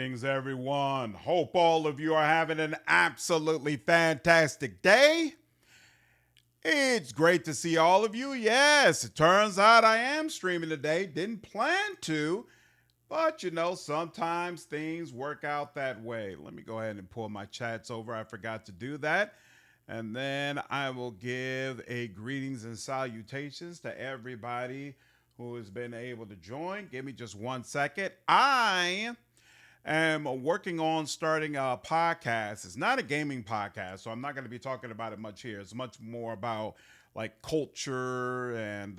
Greetings, everyone. Hope all of you are having an absolutely fantastic day. It's great to see all of you. Yes, it turns out I am streaming today. Didn't plan to, but sometimes things work out that way. Let me go ahead and pull my chats over. I forgot to do that. And then I will give a greetings and salutations to everybody who has been able to join. Give me just 1 second. I am working on starting a podcast. It's not a gaming podcast, so I'm not going to be talking about it much here. It's much more about like culture and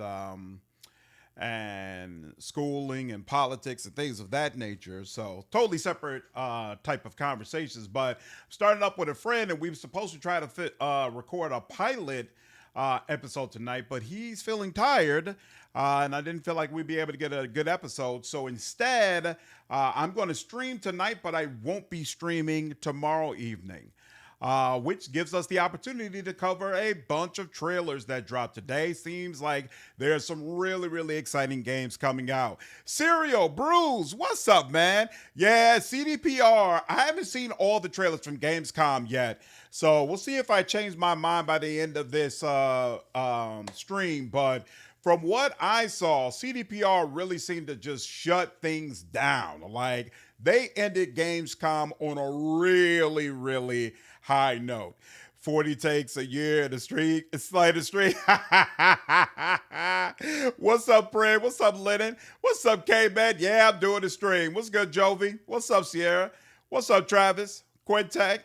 schooling and politics and things of that nature. So totally separate type of conversations. But starting up with a friend, and we were supposed to try to record a pilot episode tonight, but he's feeling tired, and I didn't feel like we'd be able to get a good episode. So instead, I'm going to stream tonight, but I won't be streaming tomorrow evening. Which gives us the opportunity to cover a bunch of trailers that dropped today. Seems like there's some really, really exciting games coming out. Serial, Bruce, what's up, man? Yeah, CDPR. I haven't seen all the trailers from Gamescom yet, so we'll see if I change my mind by the end of this stream. But from what I saw, CDPR really seemed to just shut things down. Like, they ended Gamescom on a really, really high note. 40 takes a year to streak, slide the streak. What's up, Fred? What's up, Lennon? What's up, K-Man? Yeah, I'm doing the stream. What's good, Jovi? What's up, Sierra? What's up, Travis? Quintek?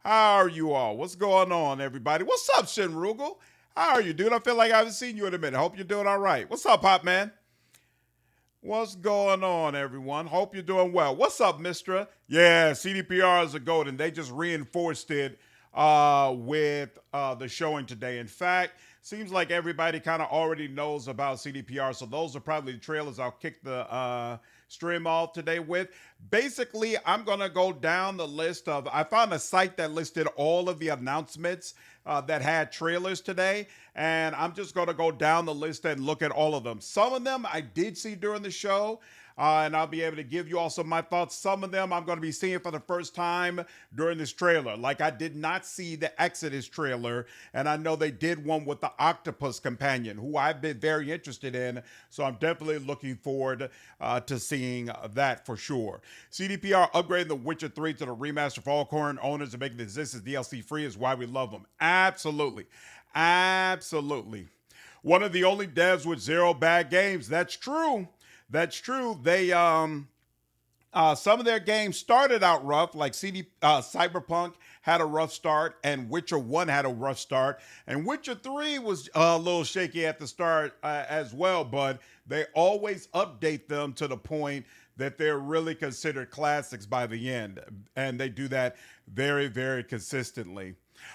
How are you all? What's going on, everybody? What's up, Shinrugal? How are you, dude? I feel like I haven't seen you in a minute. Hope you're doing all right. What's up, Pop Man? What's going on, everyone? Hope you're doing well. What's up, Mistra? Yeah, CDPR is a goat, and they just reinforced it with the showing today. In fact, seems like everybody kind of already knows about CDPR, so those are probably the trailers I'll kick the stream off today with. Basically, I'm going to go down the list of, I found a site that listed all of the announcements that had trailers today, and I'm just going to go down the list and look at all of them. Some of them I did see during the show, and I'll be able to give you also my thoughts. Some of them I'm going to be seeing for the first time during this trailer. Like, I did not see the Exodus trailer, and I know they did one with the Octopus Companion, who I've been very interested in, so I'm definitely looking forward to seeing that for sure. CDPR upgrading The Witcher 3 to the remaster for all current owners and making the existence DLC free is why we love them. Absolutely. Absolutely. One of the only devs with zero bad games. That's true. That's true. They some of their games started out rough, like Cyberpunk had a rough start, and Witcher 1 had a rough start, and Witcher 3 was a little shaky at the start as well, but they always update them to the point that they're really considered classics by the end, and they do that very, very consistently.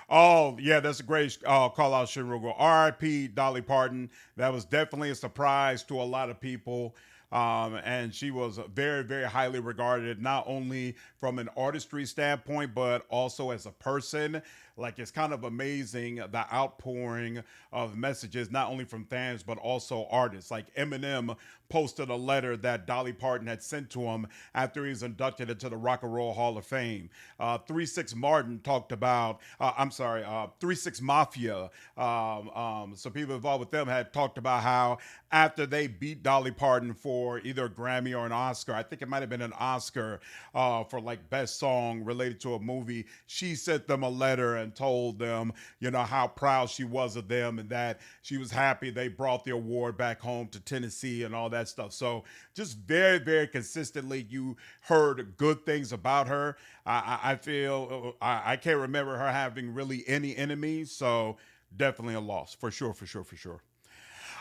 Oh, yeah, that's a great call out, Shinrugo. R.I.P. Dolly Parton. That was definitely a surprise to a lot of people. And she was very, very highly regarded, not only from an artistry standpoint, but also as a person. Like, it's kind of amazing the outpouring of messages, not only from fans, but also artists. Like, Eminem posted a letter that Dolly Parton had sent to him after he was inducted into the Rock and Roll Hall of Fame. 3-6 Martin talked about, 3-6 Mafia, some people involved with them had talked about how after they beat Dolly Parton for either a Grammy or an Oscar, I think it might have been an Oscar for like best song related to a movie, she sent them a letter and told them, how proud she was of them and that she was happy they brought the award back home to Tennessee and all that stuff. So just very, very consistently, you heard good things about her. I feel I can't remember her having really any enemies. So definitely a loss for sure, for sure, for sure.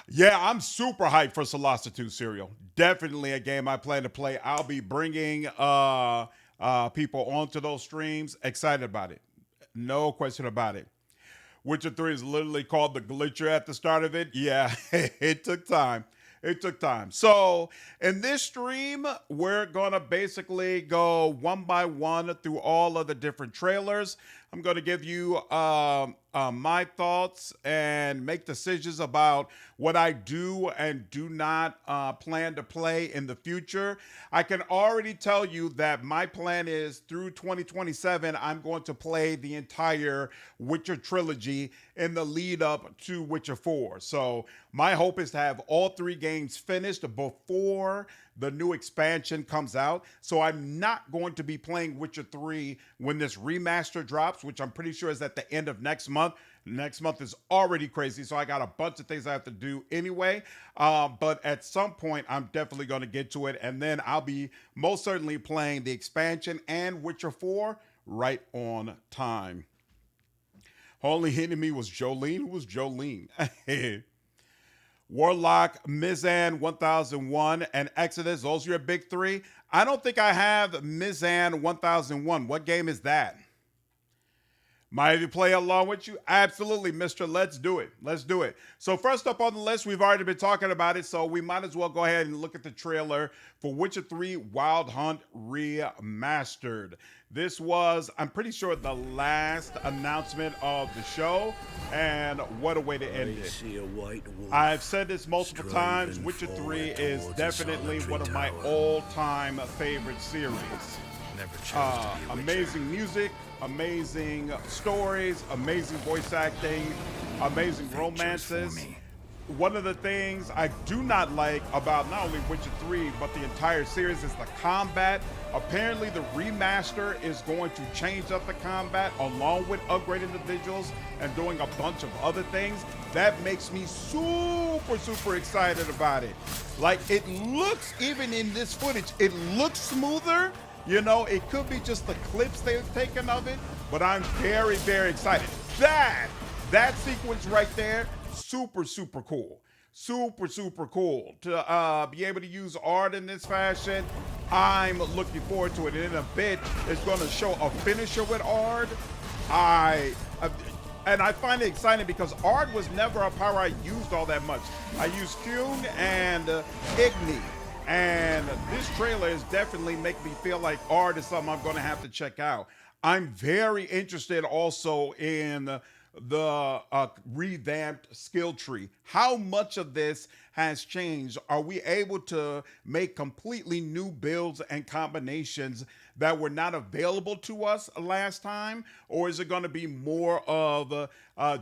Yeah, I'm super hyped for Solasta 2 Serial. Definitely a game I plan to play. I'll be bringing people onto those streams. Excited about it. No question about it. Witcher 3 is literally called the glitcher at the start of it. Yeah, it took time. It took time. So in this stream, we're going to basically go one by one through all of the different trailers. I'm going to give you my thoughts and make decisions about what I do and do not plan to play in the future. I can already tell you that my plan is through 2027, I'm going to play the entire Witcher trilogy in the lead up to Witcher 4. So my hope is to have all three games finished before the new expansion comes out. So I'm not going to be playing Witcher 3 when this remaster drops, which I'm pretty sure is at the end of next month. Next month is already crazy, so I got a bunch of things I have to do anyway. But at some point, I'm definitely going to get to it, and then I'll be most certainly playing the expansion and Witcher 4 right on time. Only hitting me was Jolene. Who was Jolene? Warlock, Mizan 1001, and Exodus. Those are your big three. I don't think I have Mizan 1001. What game is that? Might I play along with you? Absolutely, mister. Let's do it. Let's do it. So first up on the list, we've already been talking about it, so we might as well go ahead and look at the trailer for Witcher 3 Wild Hunt Remastered. This was, I'm pretty sure, the last announcement of the show, and what a way to end it. I've said this multiple times, Witcher 3 is definitely one of my all-time favorite series. Amazing music, amazing stories, amazing voice acting, amazing romances. One of the things I do not like about not only Witcher 3, but the entire series is the combat. Apparently the remaster is going to change up the combat along with upgrading the visuals and doing a bunch of other things. That makes me super excited about it. Like, it looks, even in this footage, it looks smoother. You know, it could be just the clips they've taken of it, but I'm very excited. That sequence right there, super cool. Super cool. To be able to use art in this fashion, I'm looking forward to it. And in a bit, it's going to show a finisher with Ard. And I find it exciting because Ard was never a power I used all that much. I used Kyung and Igni. And this trailer is definitely making me feel like Ard is something I'm going to have to check out. I'm very interested also in the revamped skill tree. How much of this has changed? Are we able to make completely new builds and combinations that were not available to us last time? Or is it going to be more of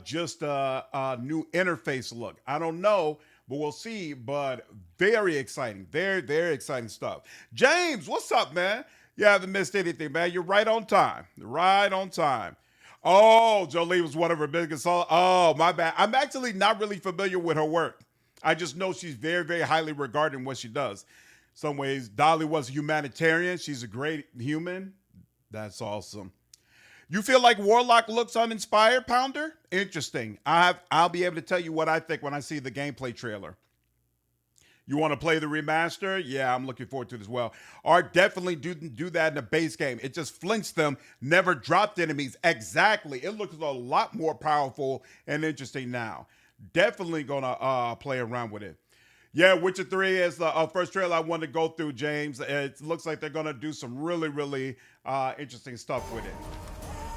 just a new interface look? I don't know. But we'll see. But very exciting. Very exciting stuff. James, what's up, man? You haven't missed anything, man. You're right on time. Right on time. Oh, Jolie was one of her biggest songs. Oh, my bad. I'm actually not really familiar with her work. I just know she's very highly regarded in what she does. Some ways, Dolly was a humanitarian. She's a great human. That's awesome. You feel like Warlock looks uninspired, Pounder? Interesting. I'll be able to tell you what I think when I see the gameplay trailer. You want to play the remaster? Yeah, I'm looking forward to it as well. Or definitely do that in the base game. It just flinched them, never dropped enemies. Exactly. It looks a lot more powerful and interesting now. Definitely gonna play around with it. Yeah, Witcher 3 is the first trailer I wanted to go through, James. It looks like they're gonna do some really interesting stuff with it.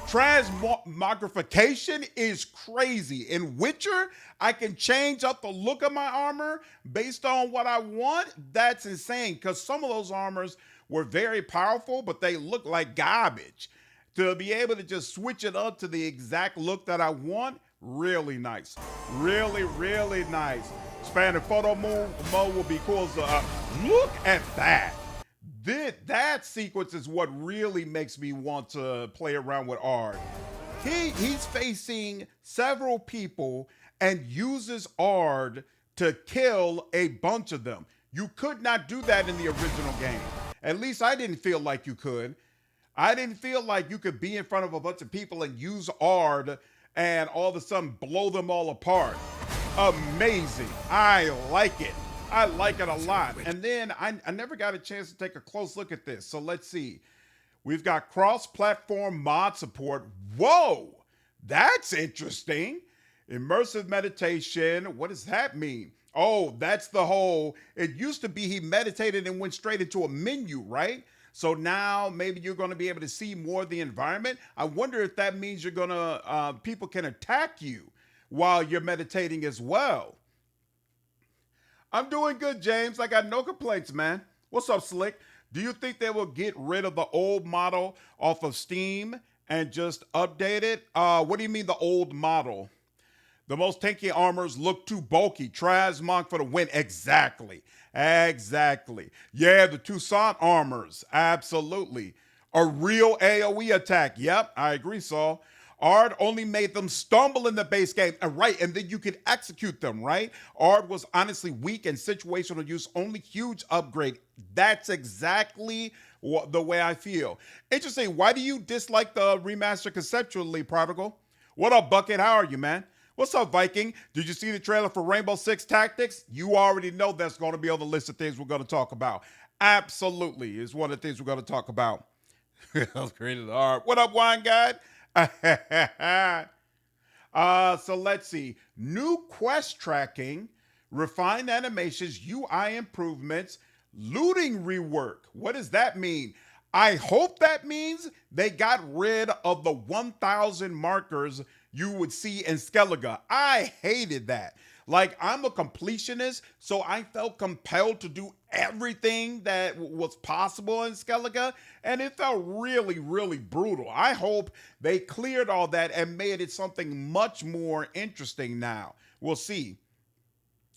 Transmogrification is crazy. In Witcher, I can change up the look of my armor based on what I want. That's insane, because some of those armors were very powerful, but they look like garbage. To be able to just switch it up to the exact look that I want, really nice. Really nice. Expanded photo mode will be cool. So, look at that. That sequence is what really makes me want to play around with Ard. He's facing several people and uses Ard to kill a bunch of them. You could not do that in the original game. At least I didn't feel like you could. I didn't feel like you could be in front of a bunch of people and use Ard and all of a sudden blow them all apart. Amazing. I like it. I like it a lot. And then I never got a chance to take a close look at this. So let's see. We've got cross-platform mod support. Whoa, that's interesting. Immersive meditation. What does that mean? Oh, that's the whole, it used to be he meditated and went straight into a menu, right? So now maybe you're going to be able to see more of the environment. I wonder if that means you're going to, people can attack you while you're meditating as well. I'm doing good, James. I got no complaints, man. What's up, Slick? Do you think they will get rid of the old model off of Steam and just update it? What do you mean the old model? The most tanky armors look too bulky. Monk for the win. Exactly. Exactly. Yeah, the Toussaint armors. Absolutely. A real AoE attack. Yep, I agree, Saul. Ard only made them stumble in the base game. Right, and then you could execute them, right? Ard was honestly weak and situational use, only huge upgrade. That's exactly the way I feel. Interesting. Why do you dislike the remaster conceptually, Prodigal? What up, Bucket? How are you, man? What's up, Viking? Did you see the trailer for Rainbow Six Tactics? You already know that's going to be on the list of things we're going to talk about. Absolutely is one of the things we're going to talk about. Created art. What up, Wine Guide? So let's see. New quest tracking, refined animations, UI improvements, looting rework. What does that mean? I hope that means they got rid of the 1,000 markers you would see in Skellige. I hated that. Like, I'm a completionist, so I felt compelled to do everything that was possible in Skellige, and it felt really, really brutal. I hope they cleared all that and made it something much more interesting now. We'll see.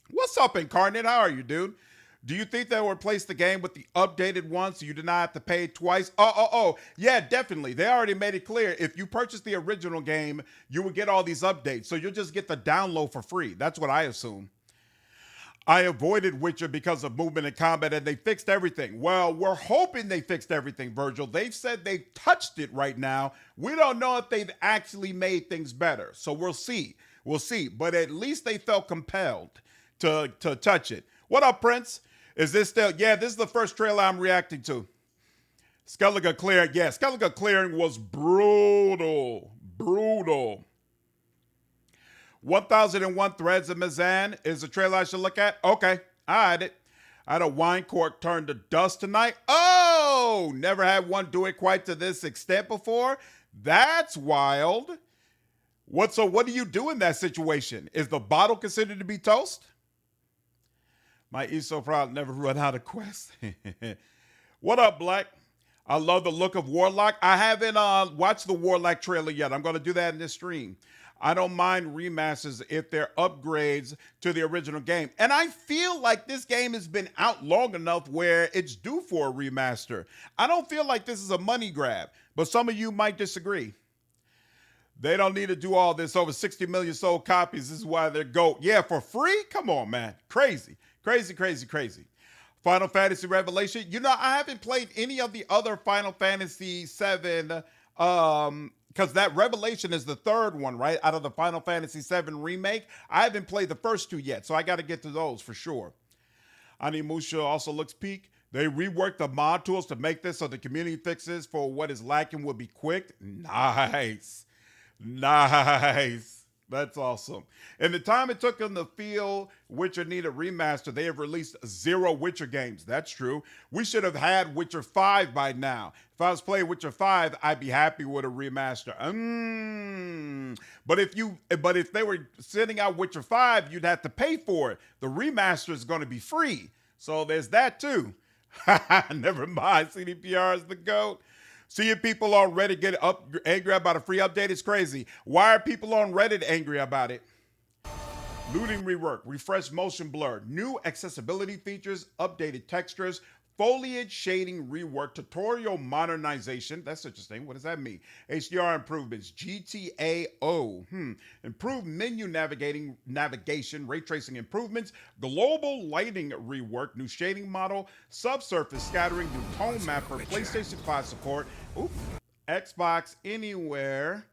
What's up, Incarnate? How are you, dude? Do you think they'll replace the game with the updated one so you do not have to pay twice? Yeah, definitely. They already made it clear. If you purchase the original game, you will get all these updates. So you'll just get the download for free. That's what I assume. I avoided Witcher because of movement and combat, and they fixed everything. Well, we're hoping they fixed everything, Virgil. They've said they've touched it right now. We don't know if they've actually made things better. So we'll see. We'll see. But at least they felt compelled to touch it. What up, Prince? Is this still? Yeah, this is the first trailer I'm reacting to. Skellige clearing. Yeah, Skellige clearing was brutal. Brutal. 1001 Threads of Mizan is the trailer I should look at. Okay, I had it. I had a wine cork turn to dust tonight. Oh, never had one do it quite to this extent before. That's wild. So what do you do in that situation? Is the bottle considered to be toast? My ESO product never run out of quests. What up, Black? I love the look of Warlock. I haven't watched the Warlock trailer yet. I'm going to do that in this stream. I don't mind remasters if they're upgrades to the original game. And I feel like this game has been out long enough where it's due for a remaster. I don't feel like this is a money grab, but some of you might disagree. They don't need to do all this. Over 60 million sold copies. This is why they're GOAT. Yeah, for free? Come on, man. Crazy. Crazy, crazy, crazy. Final Fantasy Revelation. You know, I haven't played any of the other Final Fantasy VII, because that Revelation is the third one, right? Out of the Final Fantasy VII remake. I haven't played the first two yet, so I got to get to those for sure. Animusha also looks peak. They reworked the mod tools to make this so the community fixes for what is lacking will be quick. Nice. Nice. That's awesome. In the time it took them to feel Witcher needed remaster, they have released 0 Witcher games. That's true. We should have had Witcher 5 by now. If I was playing Witcher 5, I'd be happy with a remaster. But if they were sending out Witcher 5, you'd have to pay for it. The remaster is going to be free. So there's that too. Never mind. CDPR is the GOAT. Seeing people on Reddit get angry about a free update is crazy. Why are people on Reddit angry about it? Looting rework, refresh motion blur, new accessibility features, updated textures, foliage shading rework, tutorial modernization. That's interesting. What does that mean? HDR improvements, GTAO, improved menu navigation, ray tracing improvements, global lighting rework, new shading model, subsurface scattering, new tone mapper, PlayStation 5 support, Xbox Anywhere,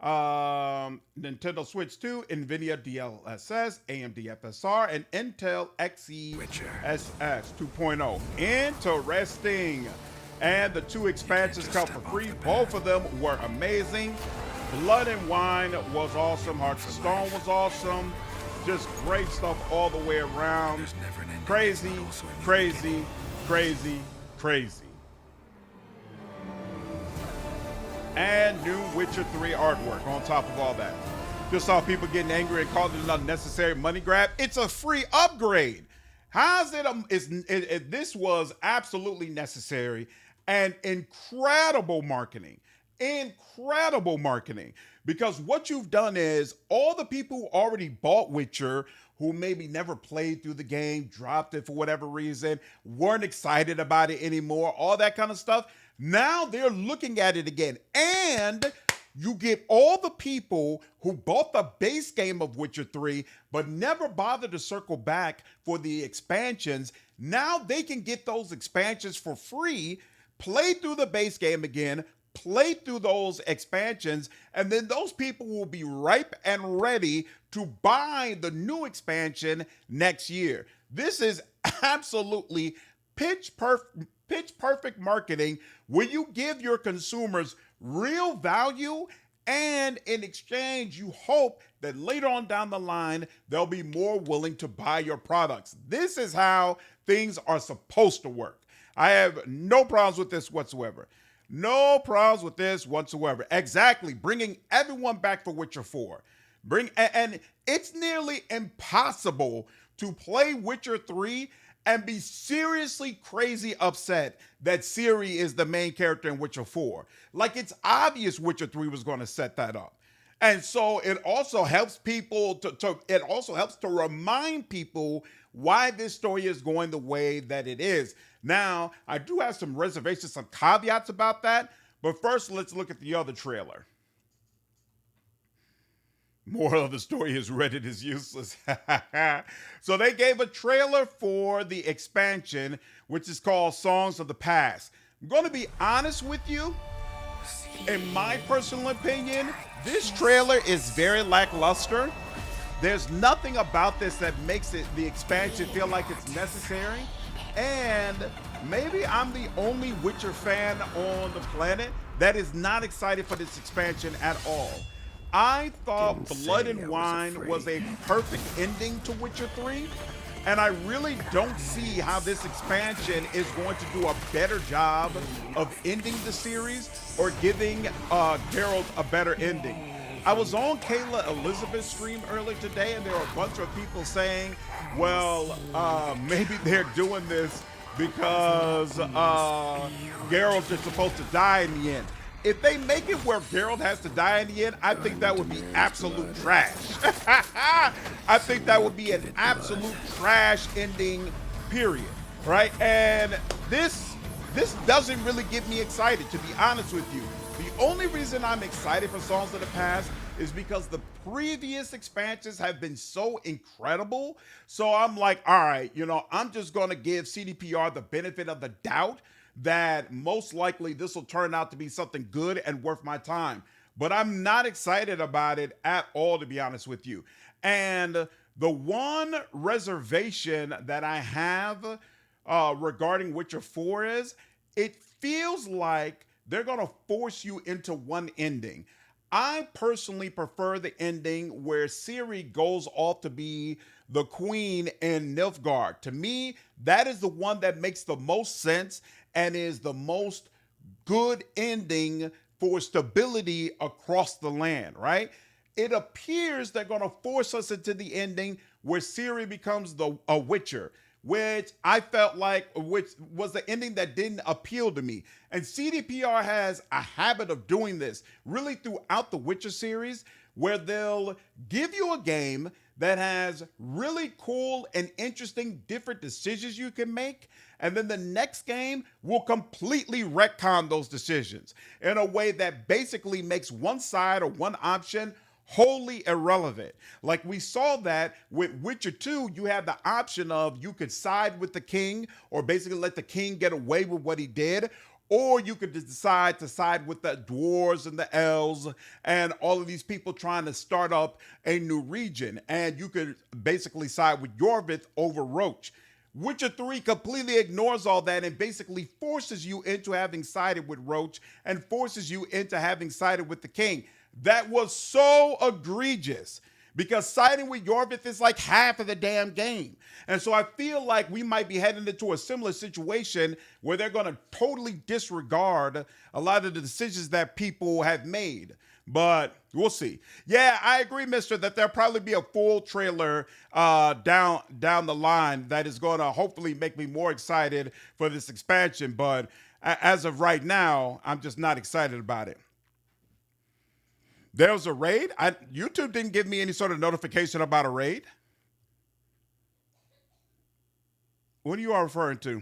Nintendo Switch 2, NVIDIA DLSS, AMD FSR, and Intel XeSS 2.0. Interesting. And the 2 expansions come for free. Both of them were amazing. Blood and Wine was awesome. Hearts of Stone was awesome. Just great stuff all the way around. Crazy, crazy, crazy, crazy. and new Witcher 3 artwork on top of all that. Just saw people getting angry and calling it an unnecessary money grab. It's a free upgrade. How's it? This was absolutely necessary and incredible marketing. Incredible marketing. Because what you've done is all the people who already bought Witcher, who maybe never played through the game, dropped it for whatever reason, weren't excited about it anymore, all that kind of stuff. Now they're looking at it again. And you get all the people who bought the base game of Witcher 3 but never bothered to circle back for the expansions. Now they can get those expansions for free, play through the base game again, play through those expansions, and then those people will be ripe and ready to buy the new expansion next year. This is absolutely pitch perfect marketing where you give your consumers real value, and in exchange, you hope that later on down the line, they'll be more willing to buy your products. This is how things are supposed to work. I have no problems with this whatsoever. No problems with this whatsoever. Exactly. Bringing everyone back for Witcher 4. And it's nearly impossible to play Witcher 3 and be seriously crazy upset that Ciri is the main character in Witcher 4. Like, it's obvious Witcher 3 was going to set that up. And so it also helps people to remind people why this story is going the way that it is. Now, I do have some reservations, some caveats about that, but first let's look at the other trailer. Moral of the story is Reddit is useless. So they gave a trailer for the expansion, which is called Songs of the Past. I'm going to be honest with you. In my personal opinion, this trailer is very lackluster. There's nothing about this that makes the expansion feel like it's necessary. And maybe I'm the only Witcher fan on the planet that is not excited for this expansion at all. I thought Blood and Wine was a perfect ending to Witcher 3, and I really don't see how this expansion is going to do a better job of ending the series or giving Geralt a better ending. I was on Kayla Elizabeth's stream earlier today, and there were a bunch of people saying, well, maybe they're doing this because Geralt is supposed to die in the end. If they make it where Geralt has to die in the end, I think that would be absolute trash. I think that would be an absolute trash ending, period. Right? And this doesn't really get me excited, to be honest with you. The only reason I'm excited for Songs of the Past is because the previous expansions have been so incredible. So I'm like, all right, I'm just going to give CDPR the benefit of the doubt that most likely this will turn out to be something good and worth my time. But I'm not excited about it at all, to be honest with you. And the one reservation that I have regarding Witcher 4 is it feels like they're going to force you into one ending. I personally prefer the ending where Ciri goes off to be the queen in Nilfgaard. To me, that is the one that makes the most sense and is the most good ending for stability across the land, right? It appears they're going to force us into the ending where Ciri becomes a Witcher, which I felt like which was the ending that didn't appeal to me. And CDPR has a habit of doing this really throughout the Witcher series, where they'll give you a game that has really cool and interesting different decisions you can make, and then the next game will completely retcon those decisions in a way that basically makes one side or one option wholly irrelevant. Like we saw that with Witcher 2, you had the option of you could side with the king or basically let the king get away with what he did, or you could decide to side with the dwarves and the elves and all of these people trying to start up a new region. And you could basically side with Yorvith over Roach. Witcher 3 completely ignores all that and basically forces you into having sided with Roach and forces you into having sided with the king. That was so egregious because siding with Yorvith is like half of the damn game. And so I feel like we might be heading into a similar situation where they're going to totally disregard a lot of the decisions that people have made. But we'll see. Yeah, I agree, Mister, that there'll probably be a full trailer down the line that is going to hopefully make me more excited for this expansion. But as of right now, I'm just not excited about it. There was a raid. YouTube didn't give me any sort of notification about a raid. What are you all referring to?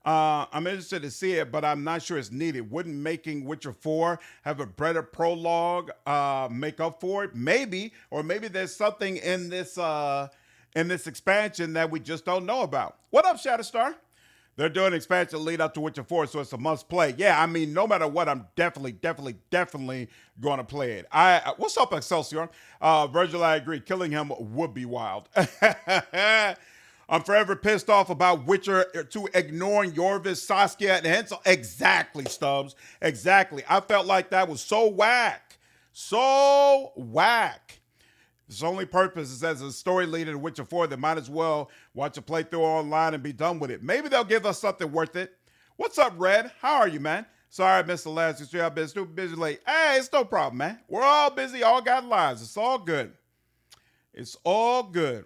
I'm interested to see it, but I'm not sure it's needed. Wouldn't making Witcher 4 have a better prologue make up for it? Maybe, or maybe there's something in this expansion that we just don't know about. What up, Shatterstar? They're doing an expansion lead up to Witcher 4, so it's a must play. Yeah, I mean, no matter what, I'm definitely going to play it. What's up, Excelsior? Virgil, I agree. Killing him would be wild. I'm forever pissed off about Witcher 2 ignoring Yorvis, Saskia, and Hansel. Exactly, Stubbs. Exactly. I felt like that was so whack. So whack. Its only purpose is as a story leader in Witcher 4, they might as well watch a playthrough online and be done with it. Maybe they'll give us something worth it. What's up, Red? How are you, man? Sorry I missed the last stream. I've been stupid busy late. Hey, it's no problem, man. We're all busy, all got lives. It's all good. It's all good.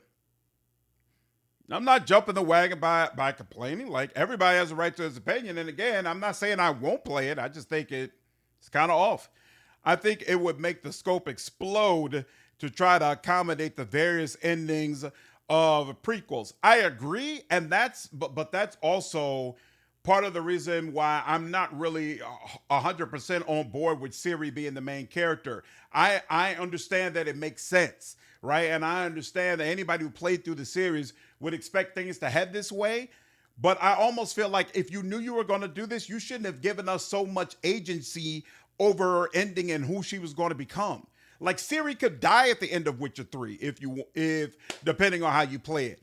I'm not jumping the wagon by complaining. Like, everybody has a right to his opinion. And again, I'm not saying I won't play it. I just think it's kind of off. I think it would make the scope explode to try to accommodate the various endings of prequels. I agree, and that's also part of the reason why I'm not really 100% on board with Ciri being the main character. I understand that it makes sense, right? And I understand that anybody who played through the series would expect things to head this way. But I almost feel like if you knew you were going to do this, you shouldn't have given us so much agency over her ending and who she was going to become. Like, Ciri could die at the end of Witcher 3 if depending on how you play it.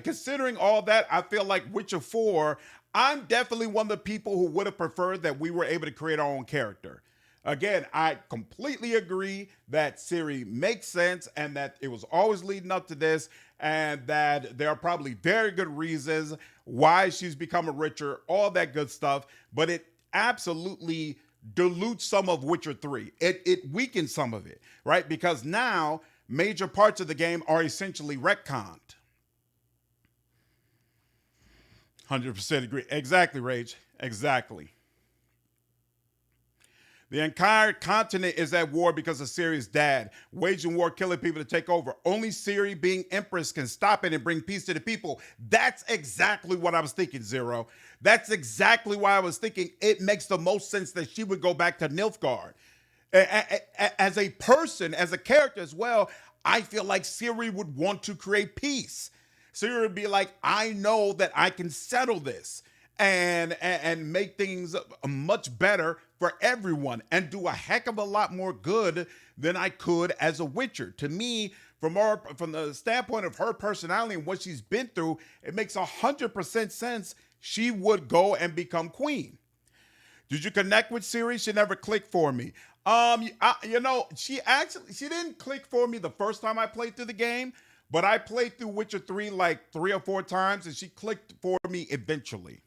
Considering all that, I feel like Witcher 4, I'm definitely one of the people who would have preferred that we were able to create our own character. Again, I completely agree that Ciri makes sense and that it was always leading up to this, and that there are probably very good reasons why she's become a Witcher, all that good stuff, but it absolutely dilutes some of Witcher 3. It weakens some of it, right? Because now major parts of the game are essentially retconned. 100% agree. Exactly, Rage. Exactly. The entire continent is at war because of Ciri's dad, waging war, killing people to take over. Only Ciri, being empress, can stop it and bring peace to the people. That's exactly what I was thinking, Zero. That's exactly why I was thinking it makes the most sense that she would go back to Nilfgaard. As a person, as a character as well, I feel like Ciri would want to create peace. Ciri would be like, I know that I can settle this and make things much better for everyone and do a heck of a lot more good than I could as a Witcher. To me, from the standpoint of her personality and what she's been through, it makes 100% sense she would go and become queen. Did you connect with Ciri? She never clicked for me. She didn't click for me the first time I played through the game, but I played through Witcher 3 like 3 or 4 times, and she clicked for me eventually.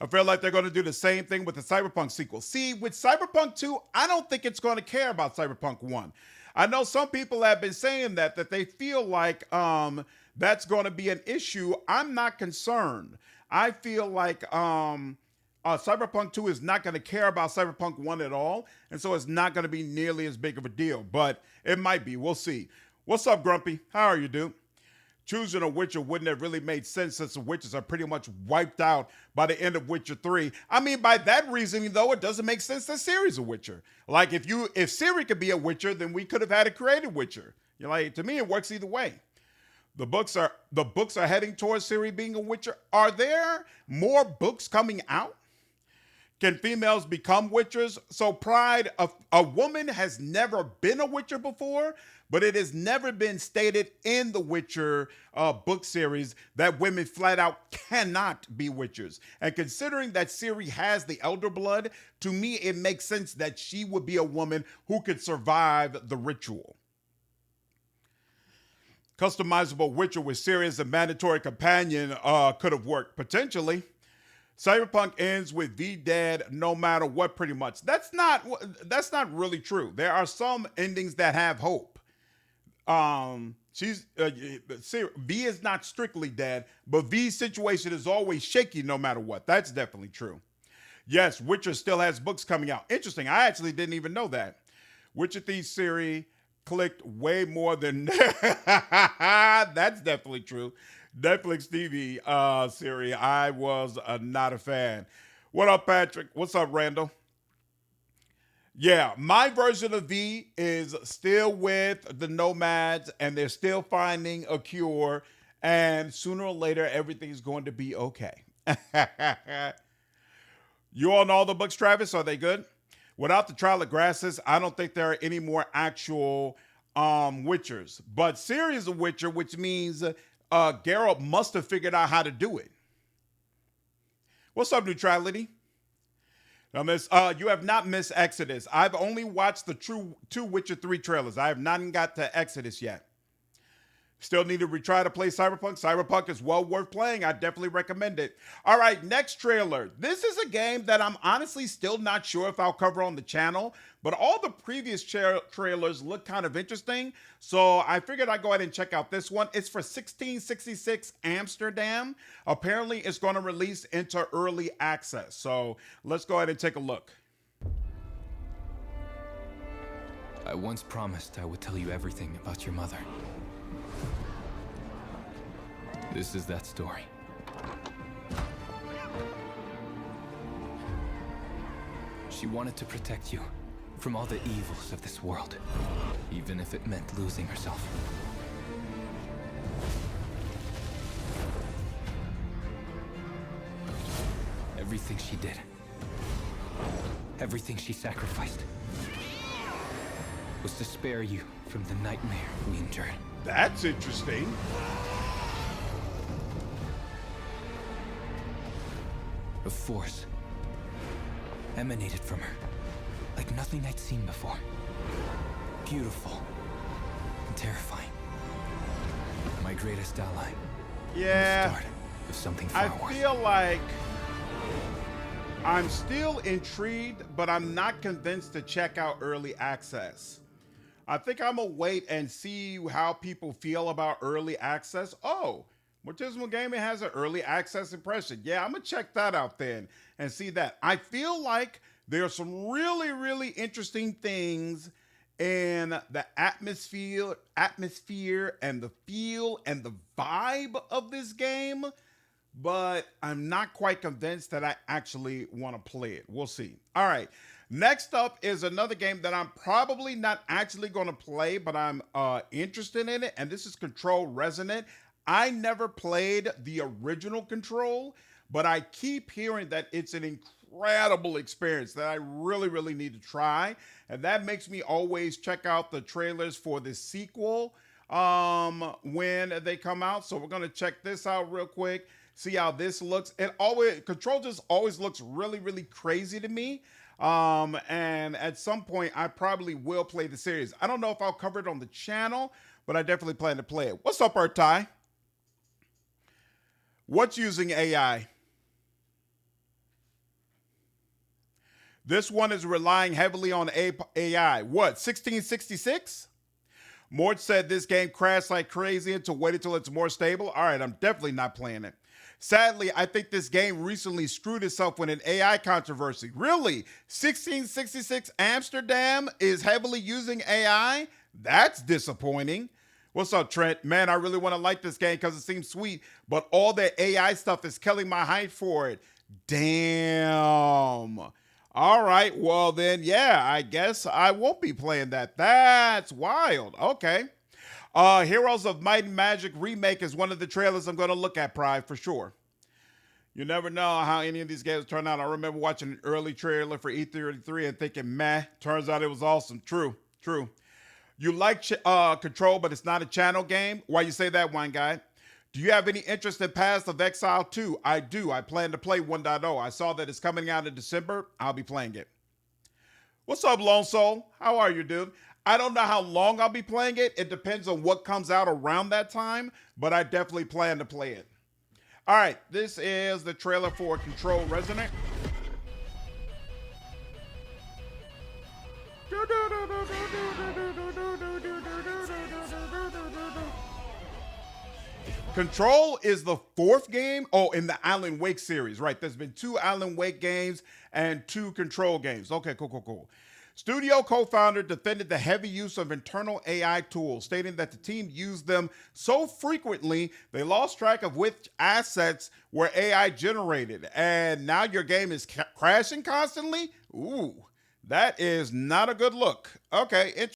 I feel like they're going to do the same thing with the Cyberpunk sequel. See, with Cyberpunk 2, I don't think it's going to care about Cyberpunk 1. I know some people have been saying that they feel like that's going to be an issue. I'm not concerned. I feel like Cyberpunk 2 is not going to care about Cyberpunk 1 at all, and so it's not going to be nearly as big of a deal, but it might be. We'll see. What's up, Grumpy? How are you, dude? Choosing a Witcher wouldn't have really made sense since the Witchers are pretty much wiped out by the end of Witcher 3. I mean, by that reasoning, though, it doesn't make sense that Ciri's a Witcher. Like, if Ciri could be a Witcher, then we could have had a created Witcher. To me, it works either way. The books are heading towards Ciri being a Witcher. Are there more books coming out? Can females become witchers? So, Pride, a woman has never been a witcher before, but it has never been stated in the Witcher book series that women flat out cannot be witchers. And considering that Ciri has the elder blood, to me, it makes sense that she would be a woman who could survive the ritual. Customizable witcher with Ciri as a mandatory companion could have worked, potentially. Cyberpunk ends with V dead no matter what, pretty much. That's not really true. There are some endings that have hope. V is not strictly dead, but V's situation is always shaky no matter what. That's definitely true. Yes, Witcher still has books coming out. Interesting. I actually didn't even know that. Witcher Thief Ciri clicked way more than that's definitely true. Netflix TV Siri, I was not a fan. What up, Patrick? What's up, Randall? Yeah, my version of V is still with the nomads, and they're still finding a cure, and sooner or later, everything's going to be okay. You all know all the books, Travis? Are they good? Without the Trial of Grasses, I don't think there are any more actual witchers. But Ciri is a witcher, which means Geralt must have figured out how to do it. What's up, Neutrality? You have not missed Exodus. I've only watched the two Witcher 3 trailers. I have not even got to Exodus yet. Still need to retry to play Cyberpunk. Cyberpunk is well worth playing. I definitely recommend it. All right, next trailer. This is a game that I'm honestly still not sure if I'll cover on the channel, but all the previous trailers look kind of interesting, so I figured I'd go ahead and check out this one. It's for 1666 Amsterdam. Apparently, it's going to release into early access, so let's go ahead and take a look. I once promised I would tell you everything about your mother. This is that story. She wanted to protect you from all the evils of this world, even if it meant losing herself. Everything she did, everything she sacrificed, was to spare you from the nightmare we endured. That's interesting. A force emanated from her, like nothing I'd seen before. Beautiful and terrifying. My greatest ally. Yeah. The start of something far worse. I feel like I'm still intrigued, but I'm not convinced to check out early access. I think I'm gonna wait and see how people feel about early access. Oh, Mortismo Gaming has an early access impression. Yeah, I'm gonna check that out then and see that. I feel like there are some really, really interesting things in the atmosphere and the feel and the vibe of this game, but I'm not quite convinced that I actually want to play it. We'll see. All right. Next up is another game that I'm probably not actually going to play, but I'm interested in it, and this is Control Resonant. I never played the original Control, but I keep hearing that it's an incredible experience that I really, really need to try. And that makes me always check out the trailers for the sequel when they come out. So we're going to check this out real quick, see how this looks. Control just always looks really, really crazy to me. And at some point, I probably will play the series. I don't know if I'll cover it on the channel, but I definitely plan to play it. What's up, Artai? What's using AI? This one is relying heavily on AI. What, 1666? Mort said this game crashed like crazy and to wait until it's more stable. All right, I'm definitely not playing it. Sadly, I think this game recently screwed itself with an AI controversy. Really? 1666 Amsterdam is heavily using AI? That's disappointing. What's up, Trent? Man, I really want to like this game because it seems sweet, but all that AI stuff is killing my hype for it. Damn. All right, well then, yeah, I guess I won't be playing that. That's wild. Okay. Heroes of Might and Magic Remake is one of the trailers I'm going to look at, Pride, for sure. You never know how any of these games turn out. I remember watching an early trailer for E33 and thinking, meh, turns out it was awesome. True, true. You like Control, but it's not a channel game? Why you say that, Wine Guy? Do you have any interest in Path of Exile 2? I do. I plan to play 1.0. I saw that it's coming out in December. I'll be playing it. What's up, Lone Soul? How are you, dude? I don't know how long I'll be playing it. It depends on what comes out around that time, but I definitely plan to play it. All right, this is the trailer for Control Resonant. Control is the fourth game. Oh, in the Alan Wake series, right? There's been 2 Alan Wake games and 2 Control games. Okay, cool. Studio co-founder defended the heavy use of internal AI tools, stating that the team used them so frequently they lost track of which assets were AI generated. And now your game is crashing constantly? Ooh, that is not a good look. Okay,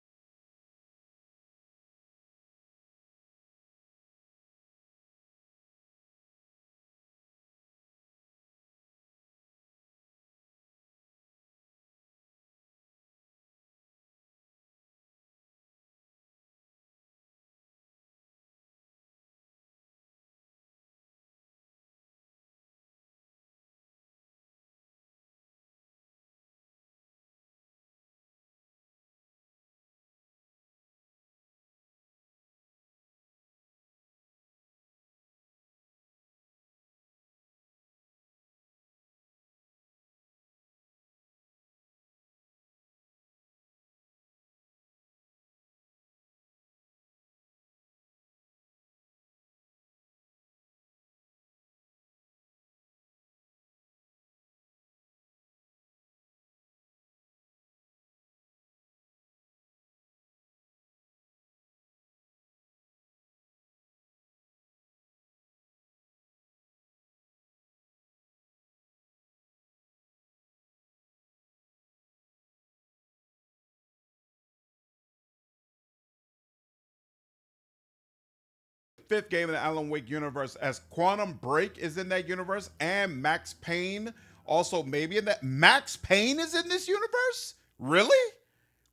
fifth game in the Alan Wake universe, as Quantum Break is in that universe, and Max Payne also maybe in that. Max Payne is in this universe? Really?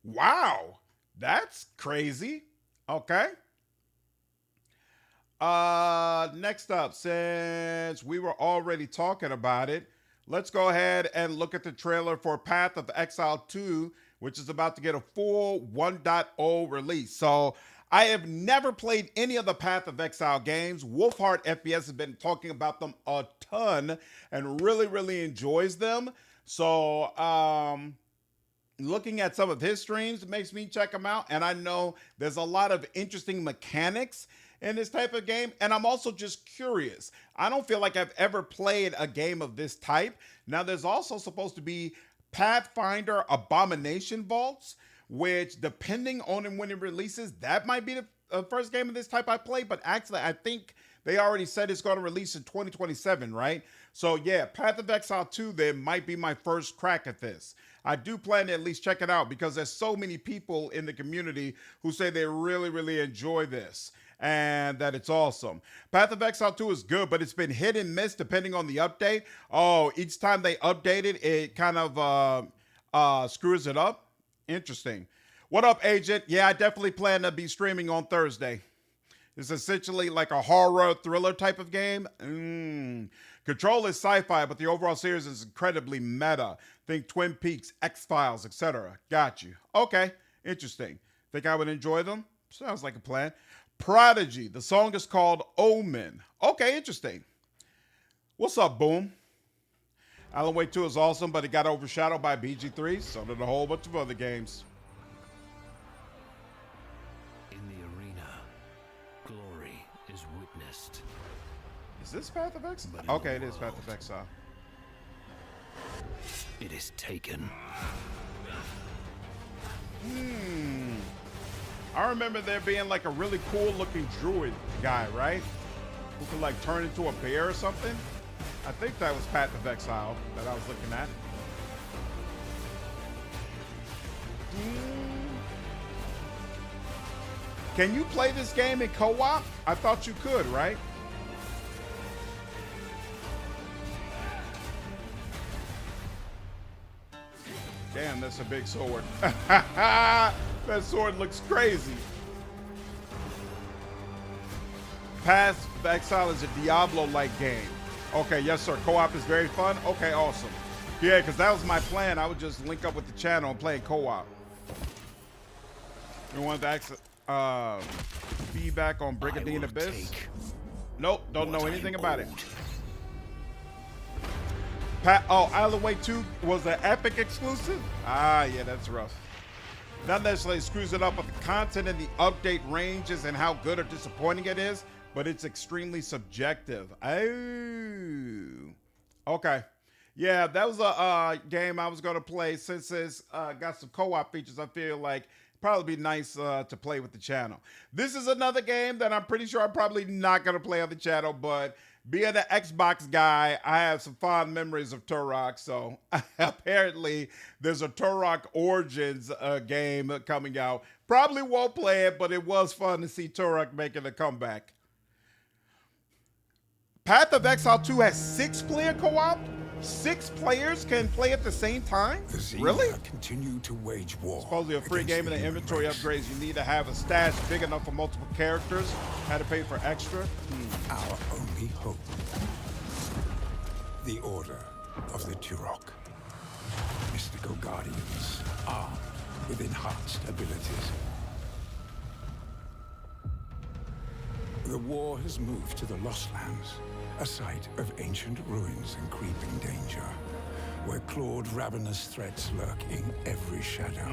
Wow. That's crazy. Okay. Next up, since we were already talking about it, let's go ahead and look at the trailer for Path of Exile 2, which is about to get a full 1.0 release. So I have never played any of the Path of Exile games. Wolfheart FPS has been talking about them a ton and really enjoys them. So looking at some of his streams makes me check them out. And I know there's a lot of interesting mechanics in this type of game. And I'm also just curious. I don't feel like I've ever played a game of this type. Now, there's also supposed to be Pathfinder Abomination Vaults, which, depending on when it releases, that might be the first game of this type I play. But actually, I think they already said it's going to release in 2027, right? So yeah, Path of Exile 2 then might be my first crack at this. I do plan to at least check it out because there's so many people in the community who say they really enjoy this and that it's awesome. Path of Exile 2 is good, but it's been hit and miss depending on the update. Oh, each time they update it, it kind of screws it up. Interesting. What up, Agent? Yeah, I definitely plan to be streaming on Thursday. It's essentially like a horror thriller type of game. Control is sci-fi, but the overall series is incredibly meta. Think Twin Peaks, X-Files, etc. Got you. Okay, interesting. Think I would enjoy them? Sounds like a plan. Prodigy. The song is called Omen. Okay, interesting. What's up, Boom? Alan Wake 2 is awesome, but it got overshadowed by BG3, so did a whole bunch of other games. In the arena, glory is witnessed. Is this Path of Exile? Okay, it is Path of Exile. It is taken. I remember there being like a really cool looking druid guy, right? Who could like turn into a bear or something. I think that was Path of Exile that I was looking at. Can you play this game in co-op? I thought you could, right? Damn, that's a big sword. That sword looks crazy. Path of Exile is a Diablo-like game. Okay, yes, sir. Co-op is very fun. Okay, awesome. Yeah, because that was my plan. I would just link up with the channel and play co-op. We want to feedback on Brigandine Abyss. Nope, don't know anything about it. Out of the Way 2 was an Epic exclusive? Ah, yeah, that's rough. Not necessarily screws it up with the content and the update ranges and how good or disappointing it is, but it's extremely subjective. Oh, okay. Yeah, that was a game I was going to play. Since it's got some co-op features, I feel like probably be nice to play with the channel. This is another game that I'm pretty sure I'm probably not going to play on the channel, but being an Xbox guy, I have some fond memories of Turok. So apparently there's a Turok Origins game coming out. Probably won't play it, but it was fun to see Turok making a comeback. Path of Exile 2 has 6-player co-op? 6 players can play at the same time? Really? Continue to wage war. Supposedly a free game and the inventory upgrades. You need to have a stash big enough for multiple characters. Had to pay for extra. Our only hope. The Order of the Turok. Mystical guardians armed with enhanced abilities. The war has moved to the Lost Lands, a site of ancient ruins and creeping danger, where clawed, ravenous threats lurk in every shadow,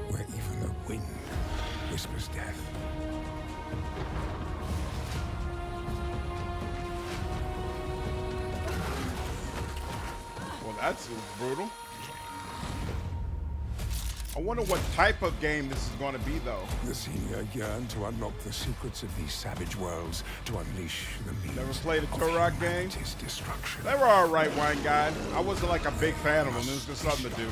where even the wind whispers death. Well, that's brutal. I wonder what type of game this is going to be, though. The senior yearn to unlock the secrets of these savage worlds, to unleash the means. Never played a of Turok game? humanity's destruction. They were all right, Wine Guy. I wasn't like a big fan of them. It was just something to do.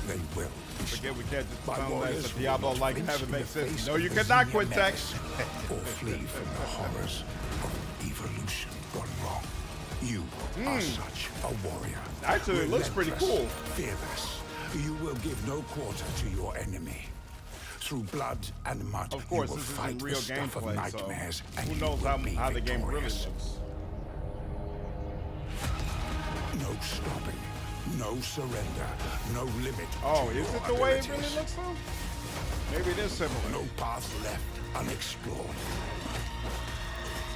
They will. Again, we can't just My tell them warriors that's a will Diablo not like and flinch have it in make the sense. face No, of you the cannot senior quit tech. menace, or flee from the horrors of evolution gone wrong. You are such a warrior. Actually, it looks pretty Relentless, cool. Fearless. You will give no quarter to your enemy. Through blood and mud, Of course, you will this fight isn't real the stuff of gameplay, nightmares, so and who you knows will be how the game really victorious. looks. No stopping, no surrender, no limit. Oh, to is your it the way it abilities. really looks, though? Maybe it is similar. No path left unexplored.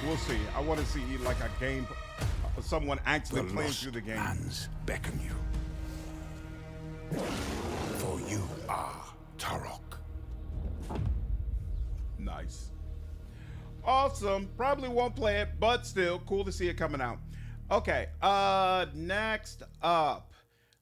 We'll see. I want to see like a game, someone actually The playing lost through the game. lands beckon you. For you are Turok. Nice. Awesome. Probably won't play it, but still cool to see it coming out. Okay. Next up,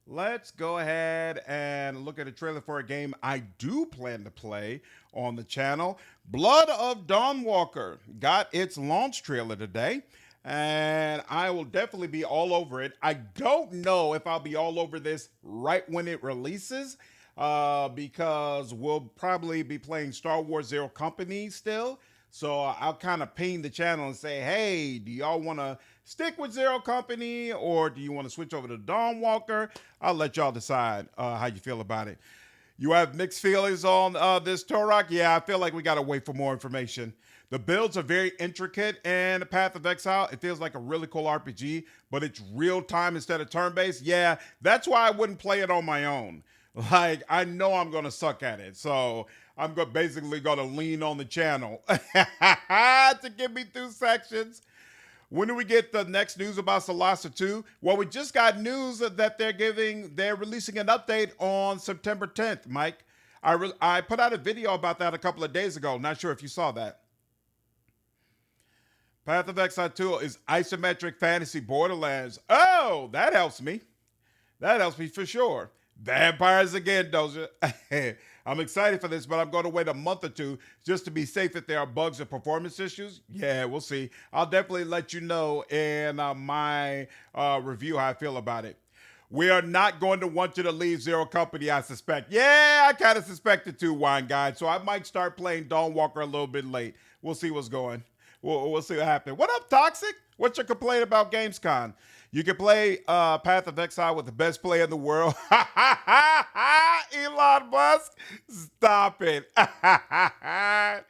let's go ahead and look at a trailer for a game I do plan to play on the channel. Blood of Dawnwalker got its launch trailer today, and I will definitely be all over it. I don't know if I'll be all over this right when it releases, because we'll probably be playing Star Wars Zero Company still. So I'll kind of ping the channel and say, hey, do y'all want to stick with Zero Company or do you want to switch over to Dawnwalker? I'll let y'all decide how you feel about it. You have mixed feelings on this Turok? Yeah, I feel like we got to wait for more information. The builds are very intricate, and the Path of Exile, it feels like a really cool RPG, but it's real time instead of turn-based. Yeah, that's why I wouldn't play it on my own. Like, I know I'm going to suck at it, so I'm basically going to lean on the channel to get me through sections. When do we get the next news about Solasta 2? Well, we just got news that they're releasing an update on September 10th, Mike. I put out a video about that a couple of days ago. Not sure if you saw that. Path of Exile 2 is isometric fantasy Borderlands. Oh, that helps me. That helps me for sure. Vampires again, Doja. I'm excited for this, but I'm going to wait a month or two just to be safe if there are bugs or performance issues. Yeah, we'll see. I'll definitely let you know in my review how I feel about it. We are not going to want you to leave Zero Company, I suspect. Yeah, I kind of suspected too, Wine Guide. So I might start playing Dawnwalker a little bit late. We'll see what's going. We'll see what happens. What up, Toxic? What's your complaint about Gamescom? You can play Path of Exile with the best player in the world. Elon Musk, stop it. I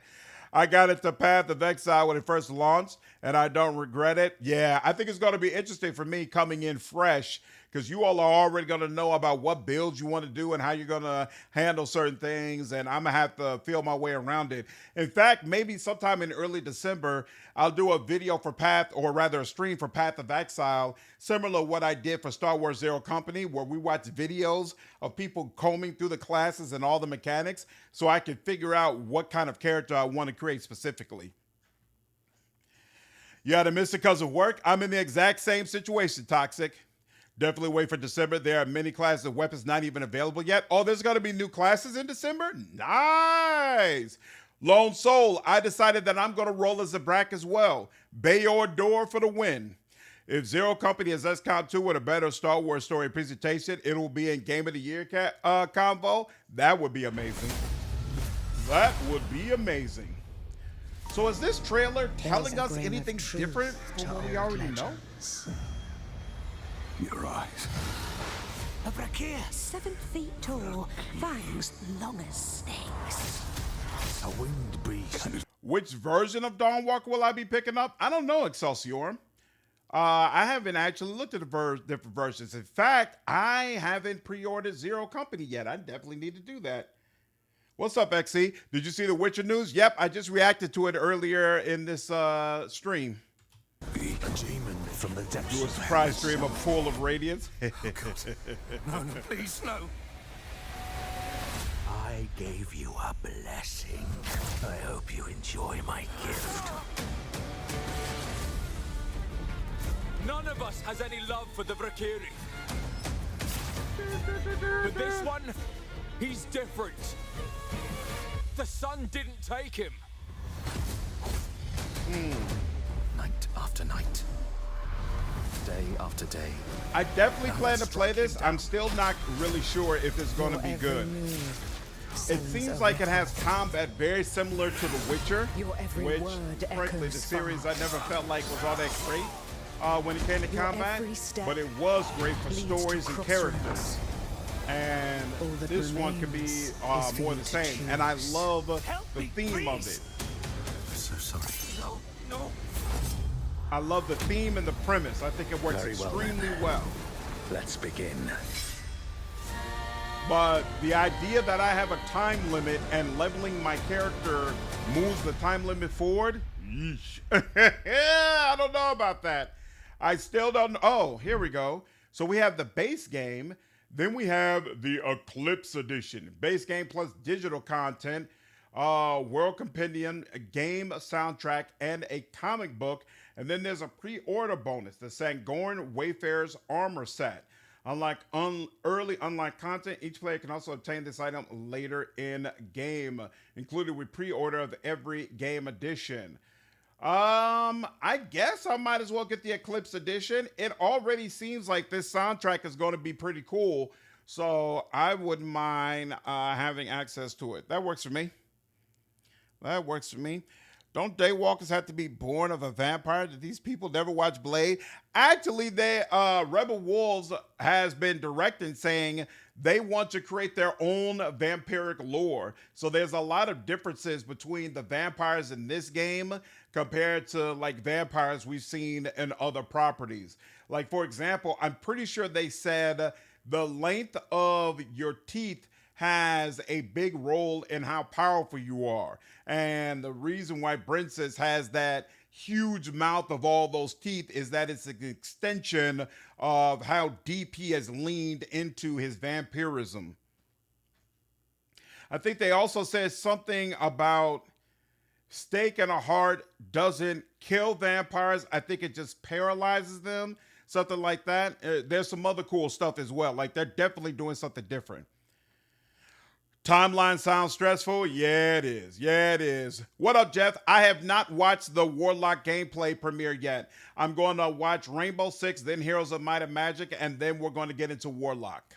got into Path of Exile when it first launched, and I don't regret it. Yeah, I think it's going to be interesting for me coming in fresh, because you all are already going to know about what builds you want to do and how you're going to handle certain things, and I'm going to have to feel my way around it. In fact, maybe sometime in early December, I'll do a video for Path, or rather a stream for Path of Exile, similar to what I did for Star Wars Zero Company, where we watch videos of people combing through the classes and all the mechanics so I can figure out what kind of character I want to create specifically. You had to miss it because of work? I'm in the exact same situation, Toxic. Definitely wait for December. There are many classes of weapons not even available yet. Oh, there's going to be new classes in December? Nice. Lone Soul, I decided that I'm going to roll as a Brack as well. Bayor Door for the win. If Zero Company has XCOM 2 with a better Star Wars story presentation, it will be in Game of the Year convo. That would be amazing. That would be amazing. So is this trailer telling us anything different from what we already know? Your eyes. A brachier, 7 feet tall, fangs long as snakes. A winged beast. Which version of Dawnwalker will I be picking up? I don't know, Excelsior. I haven't actually looked at the different versions. In fact, I haven't pre-ordered Zero Company yet. I definitely need to do that. What's up, XC? Did you see the Witcher news? Yep, I just reacted to it earlier in this stream. A demon from the depths. Do a surprise stream of Full of Radiance. No, please, no. I gave you a blessing. I hope you enjoy my gift. None of us has any love for the Valkyrie. But this one, he's different. The sun didn't take him. Night after night. Day after day. I definitely plan to play this. I'm still not really sure if it's going to be good. It seems like it has combat very similar to The Witcher, which, frankly, the series I never felt like was all that great when it came to combat, but it was great for stories and characters. And this one could be more the same. And I love the theme of it. I'm so sorry. No. I love the theme and the premise. I think it works extremely well. Let's begin. But the idea that I have a time limit and leveling my character moves the time limit forward, yeesh. I don't know about that. I still don't know. Oh, here we go. So we have the base game. Then we have the Eclipse Edition. Base game plus digital content, World Compendium, a game, a soundtrack, and a comic book. And then there's a pre-order bonus, the Sangorn Wayfarer's Armor Set. Unlike early unlocked content, each player can also obtain this item later in game, included with pre-order of every game edition. I guess I might as well get the Eclipse Edition. It already seems like this soundtrack is going to be pretty cool, so I wouldn't mind having access to it. That works for me. That works for me. Don't Daywalkers have to be born of a vampire? Did these people never watch Blade? Actually, Rebel Wolves has been directing, saying they want to create their own vampiric lore. So there's a lot of differences between the vampires in this game compared to like vampires we've seen in other properties. Like, for example, I'm pretty sure they said the length of your teeth has a big role in how powerful you are. And the reason why Princess has that huge mouth of all those teeth is that it's an extension of how deep he has leaned into his vampirism. I think they also said something about stake in a heart doesn't kill vampires. I think it just paralyzes them, something like that. There's some other cool stuff as well. Like, they're definitely doing something different. Timeline sounds stressful. Yeah, it is. Yeah, it is. What up, Jeff? I have not watched the Warlock gameplay premiere yet. I'm going to watch Rainbow Six, then Heroes of Might and Magic, and then we're going to get into Warlock.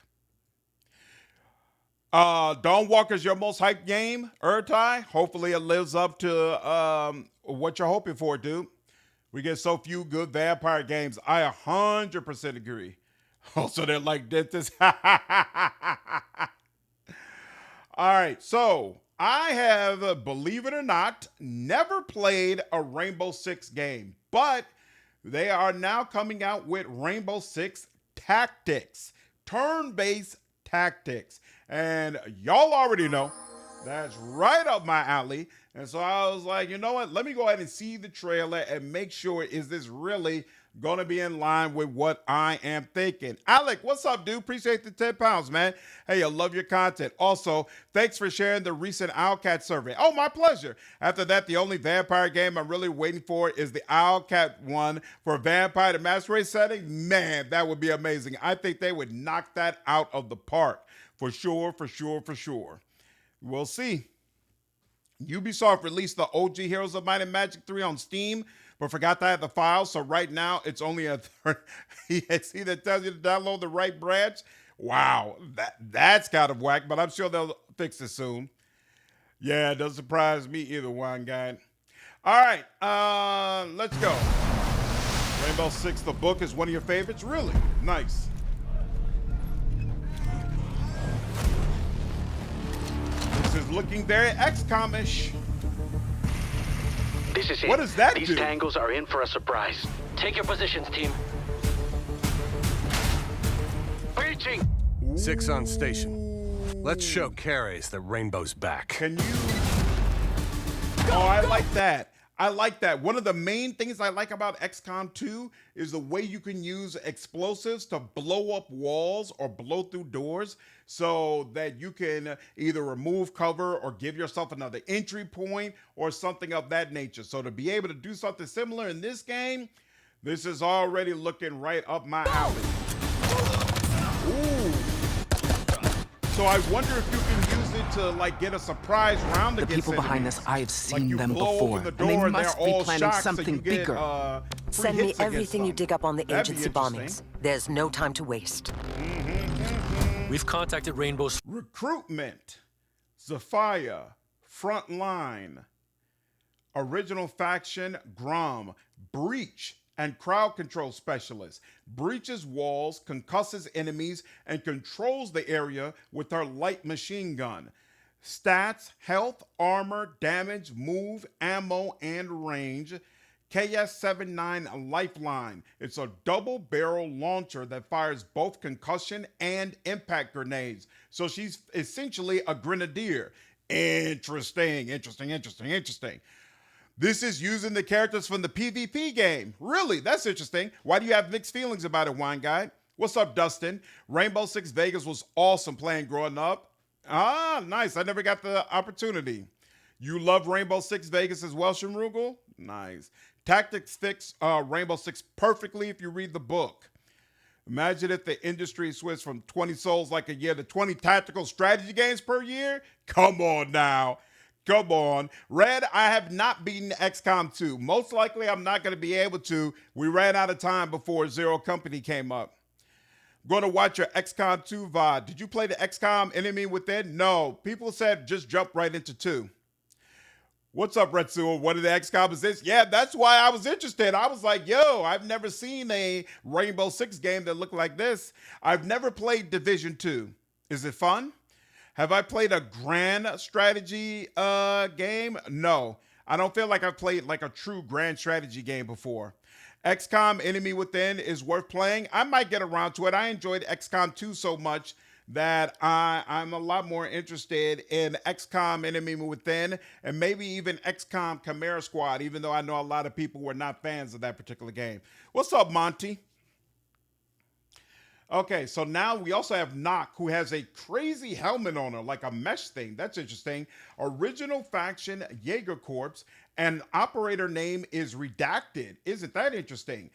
Dawnwalker's your most hyped game, Urtai. Hopefully it lives up to what you're hoping for, dude. We get so few good vampire games. I 100% agree. Also, they're like dentists. All right, so I have, believe it or not, never played a Rainbow Six game, but they are now coming out with Rainbow Six Tactics, turn-based tactics. And y'all already know that's right up my alley. And so I was like, you know what? Let me go ahead and see the trailer and make sure, is this really going to be in line with what I am thinking? Alec, what's up, dude? Appreciate the 10 pounds, man. Hey, I love your content. Also, thanks for sharing the recent Owlcat survey. Oh, my pleasure. After that, the only vampire game I'm really waiting for is the Owlcat one for Vampire the Masquerade setting. Man, that would be amazing. I think they would knock that out of the park. For sure, for sure, for sure. We'll see. Ubisoft released the OG Heroes of Might and Magic 3 on Steam, but forgot to add the file. So right now, it's only a third. See that tells you to download the right branch? Wow, that's kind of whack, but I'm sure they'll fix it soon. Yeah, it doesn't surprise me either, one guy. All right, let's go. Rainbow Six, the book, is one of your favorites? Really? Nice. This is looking very XCOM-ish. This is it. What does that These do? tangles are in for a surprise. Take your positions, team. Breaching! 6 on station. Let's show Cares that Rainbow's back. Can you? Oh, I like that. I like that. One of the main things I like about XCOM 2 is the way you can use explosives to blow up walls or blow through doors so that you can either remove cover or give yourself another entry point or something of that nature. So to be able to do something similar in this game, this is already looking right up my alley. Ooh. So I wonder if you can use it to like get a surprise round The against people behind enemies. this, I have Like seen you them blow before, open the and door they and must they're be all planning shocked, so something you get, bigger. free Send me hits against everything you them. dig up on the That'd be agency bombings. interesting. There's no time to waste. We've contacted Rainbow's Recruitment, Zephyr, Frontline, Original Faction, Grom, Breach, and Crowd Control Specialist. Breaches walls, concusses enemies, and controls the area with her light machine gun. Stats, health, armor, damage, move, ammo, and range. KS-79 Lifeline. It's a double barrel launcher that fires both concussion and impact grenades. So she's essentially a grenadier. Interesting. This is using the characters from the PvP game. Really? That's interesting. Why do you have mixed feelings about it, Wine Guy? What's up, Dustin? Rainbow Six Vegas was awesome playing growing up. Ah, nice. I never got the opportunity. You love Rainbow Six Vegas as well, Shimrugel? Nice. Tactics fix Rainbow Six perfectly if you read the book. Imagine if the industry switched from 20 souls like a year to 20 tactical strategy games per year. Come on now. Come on. Red, I have not beaten XCOM 2. Most likely I'm not going to be able to. We ran out of time before Zero Company came up. I'm going to watch your XCOM 2 VOD. Did you play the XCOM Enemy Within? No. People said just jump right into 2. What's up, Retsu? What of the XCOM is this? Yeah, that's why I was interested. I was like, yo, I've never seen a Rainbow Six game that looked like this. I've never played Division 2. Is it fun? Have I played a grand strategy game? No. I don't feel like I've played like a true grand strategy game before. XCOM Enemy Within is worth playing. I might get around to it. I enjoyed XCOM 2 so much that I'm a lot more interested in XCOM Enemy Within and maybe even XCOM Chimera Squad, even though I know a lot of people were not fans of that particular game. What's up, Monty? Okay, so now we also have Nock, who has a crazy helmet on her, like a mesh thing. That's interesting. Original Faction Jaeger Corps, and operator name is Redacted. Isn't that interesting?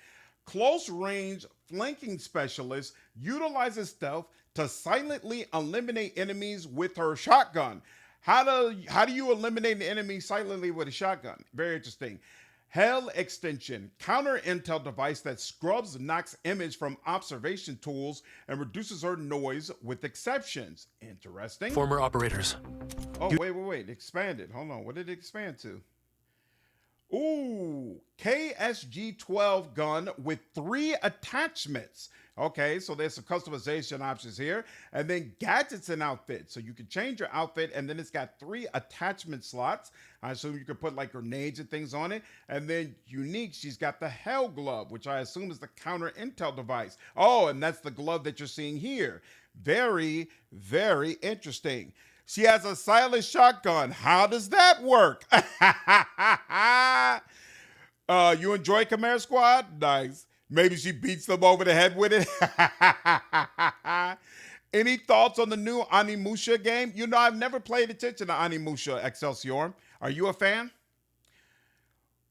Close range flanking specialist utilizes stealth to silently eliminate enemies with her shotgun. How do you eliminate an enemy silently with a shotgun? Very interesting. Hell Extension, counter intel device that scrubs Nock's image from observation tools and reduces her noise with exceptions. Interesting. former operators. Oh, wait. Expanded. Hold on. What did it expand to? Ooh, KSG-12 gun with 3 attachments. Okay, so there's some customization options here. And then gadgets and outfits. So you can change your outfit, and then it's got 3 attachment slots. I assume you could put like grenades and things on it. And then unique, she's got the Hell Glove, which I assume is the counter intel device. Oh, and that's the glove that you're seeing here. Very, very interesting. She has a silent shotgun. How does that work? You enjoy Chimera Squad? Nice. Maybe she beats them over the head with it. Any thoughts on the new Animusha game? You know, I've never paid attention to Animusha Excelsior. Are you a fan?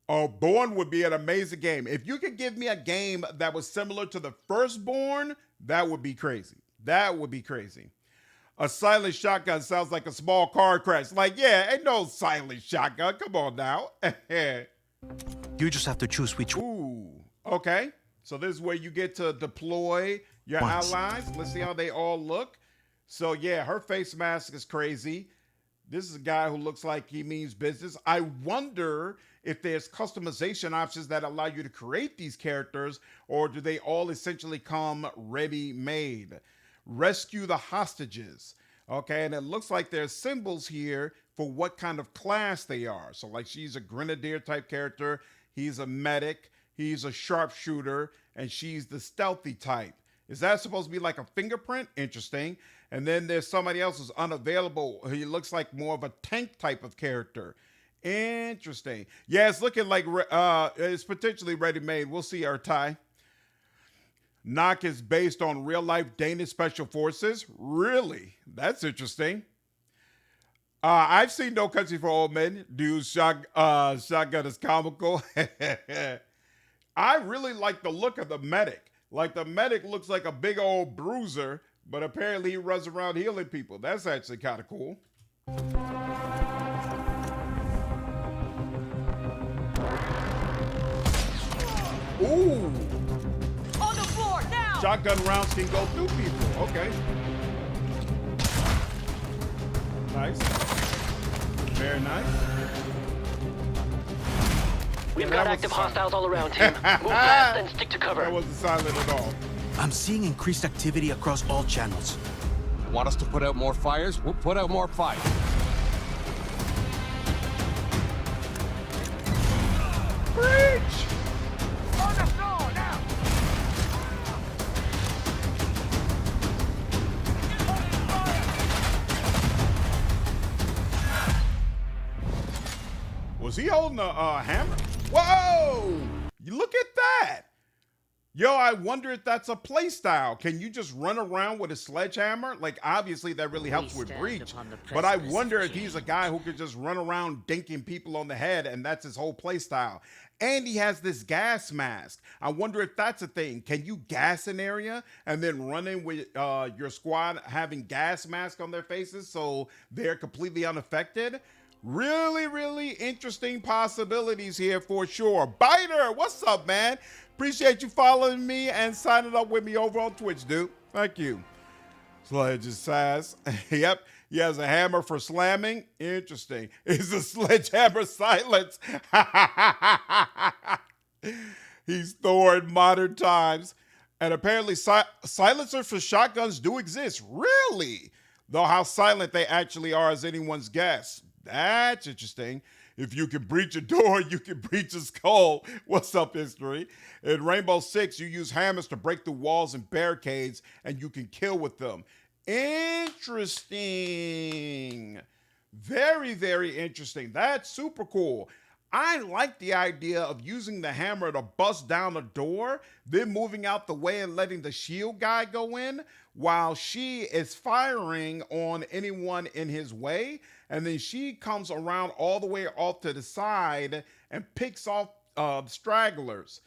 Oh, Born would be an amazing game. If you could give me a game that was similar to the first Born, that would be crazy. That would be crazy. A silent shotgun sounds like a small car crash. Like, yeah, ain't no silent shotgun. Come on now. You just have to choose which one. Ooh, okay. So this is where you get to deploy your allies. Let's see how they all look. So yeah, her face mask is crazy. This is a guy who looks like he means business. I wonder if there's customization options that allow you to create these characters, or do they all essentially come ready-made? Rescue the hostages. Okay, and it looks like there's symbols here for what kind of class they are. So like she's a grenadier type character, he's a medic, he's a sharpshooter, and she's the stealthy type. Is that supposed to be like a fingerprint? Interesting. And then there's somebody else who's unavailable. He looks like more of a tank type of character. Interesting. Yeah, it's looking like it's potentially ready-made. We'll see, Ty. Knock is based on real-life Danish special forces. Really? That's interesting. I've seen No Country for Old Men. Dude, shotgun is comical. I really like the look of the medic. Like the medic looks like a big old bruiser, but apparently he runs around healing people. That's actually kind of cool. Ooh. On the floor, now! Shotgun rounds can go through people. Okay. Nice. Very nice. We've got active hostiles all around, team. Move fast and stick to cover. That wasn't silent at all. I'm seeing increased activity across all channels. Want us to put out more fires? We'll put out more fires. Preach! On the floor, now! Was he holding a hammer? Whoa! You look at that. Yo, I wonder if that's a play style. Can you just run around with a sledgehammer? Like, obviously, that really helps with Breach. But I wonder if he's a guy who could just run around dinking people on the head, and that's his whole play style. And he has this gas mask. I wonder if that's a thing. Can you gas an area and then run in with your squad having gas mask on their faces so they're completely unaffected? Really, really interesting possibilities here for sure. Biter, what's up, man? Appreciate you following me and signing up with me over on Twitch, dude. Thank you. Sledge is sass. Yep, he has a hammer for slamming. Interesting. Is a sledgehammer silence? He's Thor in modern times. And apparently silencers for shotguns do exist. Really? Though how silent they actually are is anyone's guess. That's interesting. If you can breach a door, you can breach a skull. What's up, history? In Rainbow Six, you use hammers to break through walls and barricades, and you can kill with them. Interesting. Very, very interesting. That's super cool. I like the idea of using the hammer to bust down a door, then moving out the way and letting the shield guy go in while she is firing on anyone in his way. And then she comes around all the way off to the side and picks off stragglers.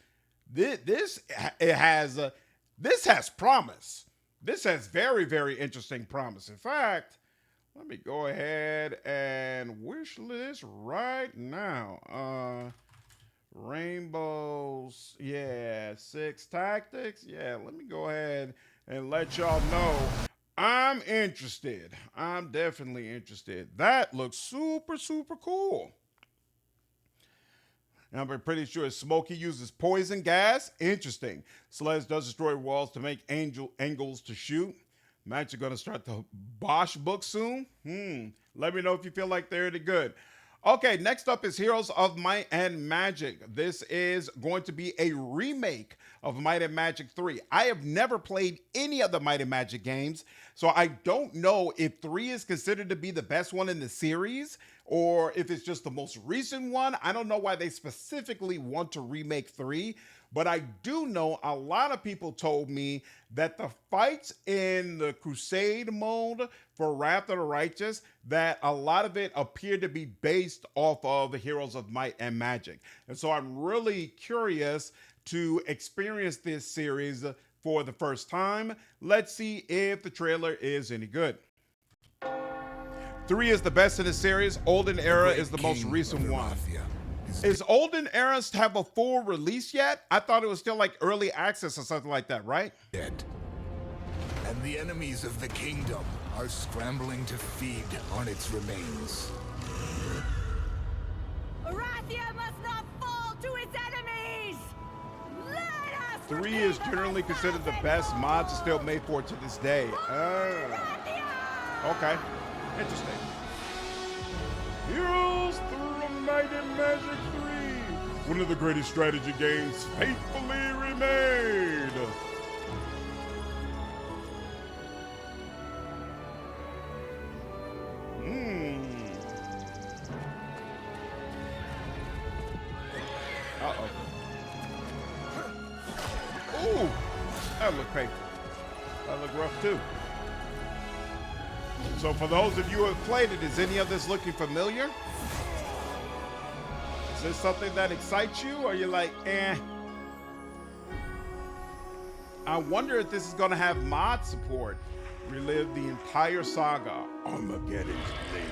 This has promise. This has very, very interesting promise. In fact, let me go ahead and wish list right now. Rainbows, yeah, 6 tactics. Yeah, let me go ahead and let y'all know I'm interested. I'm definitely interested. That looks super, super cool. And I'm pretty sure Smokey uses poison gas. Interesting. Sledge does destroy walls to make angles to shoot. Magic going to start the Bosch book soon. Let me know if you feel like they're any good. Okay, next up is Heroes of Might and Magic. This is going to be a remake of Might and Magic 3. I have never played any of the Might and Magic games, so I don't know if 3 is considered to be the best one in the series or if it's just the most recent one. I don't know why they specifically want to remake 3, but I do know a lot of people told me that the fights in the Crusade mode for Wrath of the Righteous, that a lot of it appeared to be based off of Heroes of Might and Magic. And so I'm really curious to experience this series for the first time. Let's see if the trailer is any good. 3 is the best in the series. Olden Era is the most recent one. Is Olden Era have a full release yet? I thought it was still like early access or something like that, right? Dead. And the enemies of the kingdom are scrambling to feed on its remains. Arathia must not fall to its enemies! Let us 3 is generally considered the best. Mods are still made for it to this day. Okay, interesting. Heroes through Might and Magic 3. One of the greatest strategy games faithfully remade. Uh-oh. Ooh, that looked painful. That looked rough too. So for those of you who have played it, is any of this looking familiar? Is this something that excites you, or you're like, eh? I wonder if this is going to have mod support. Relive the entire saga. Armageddon's blade.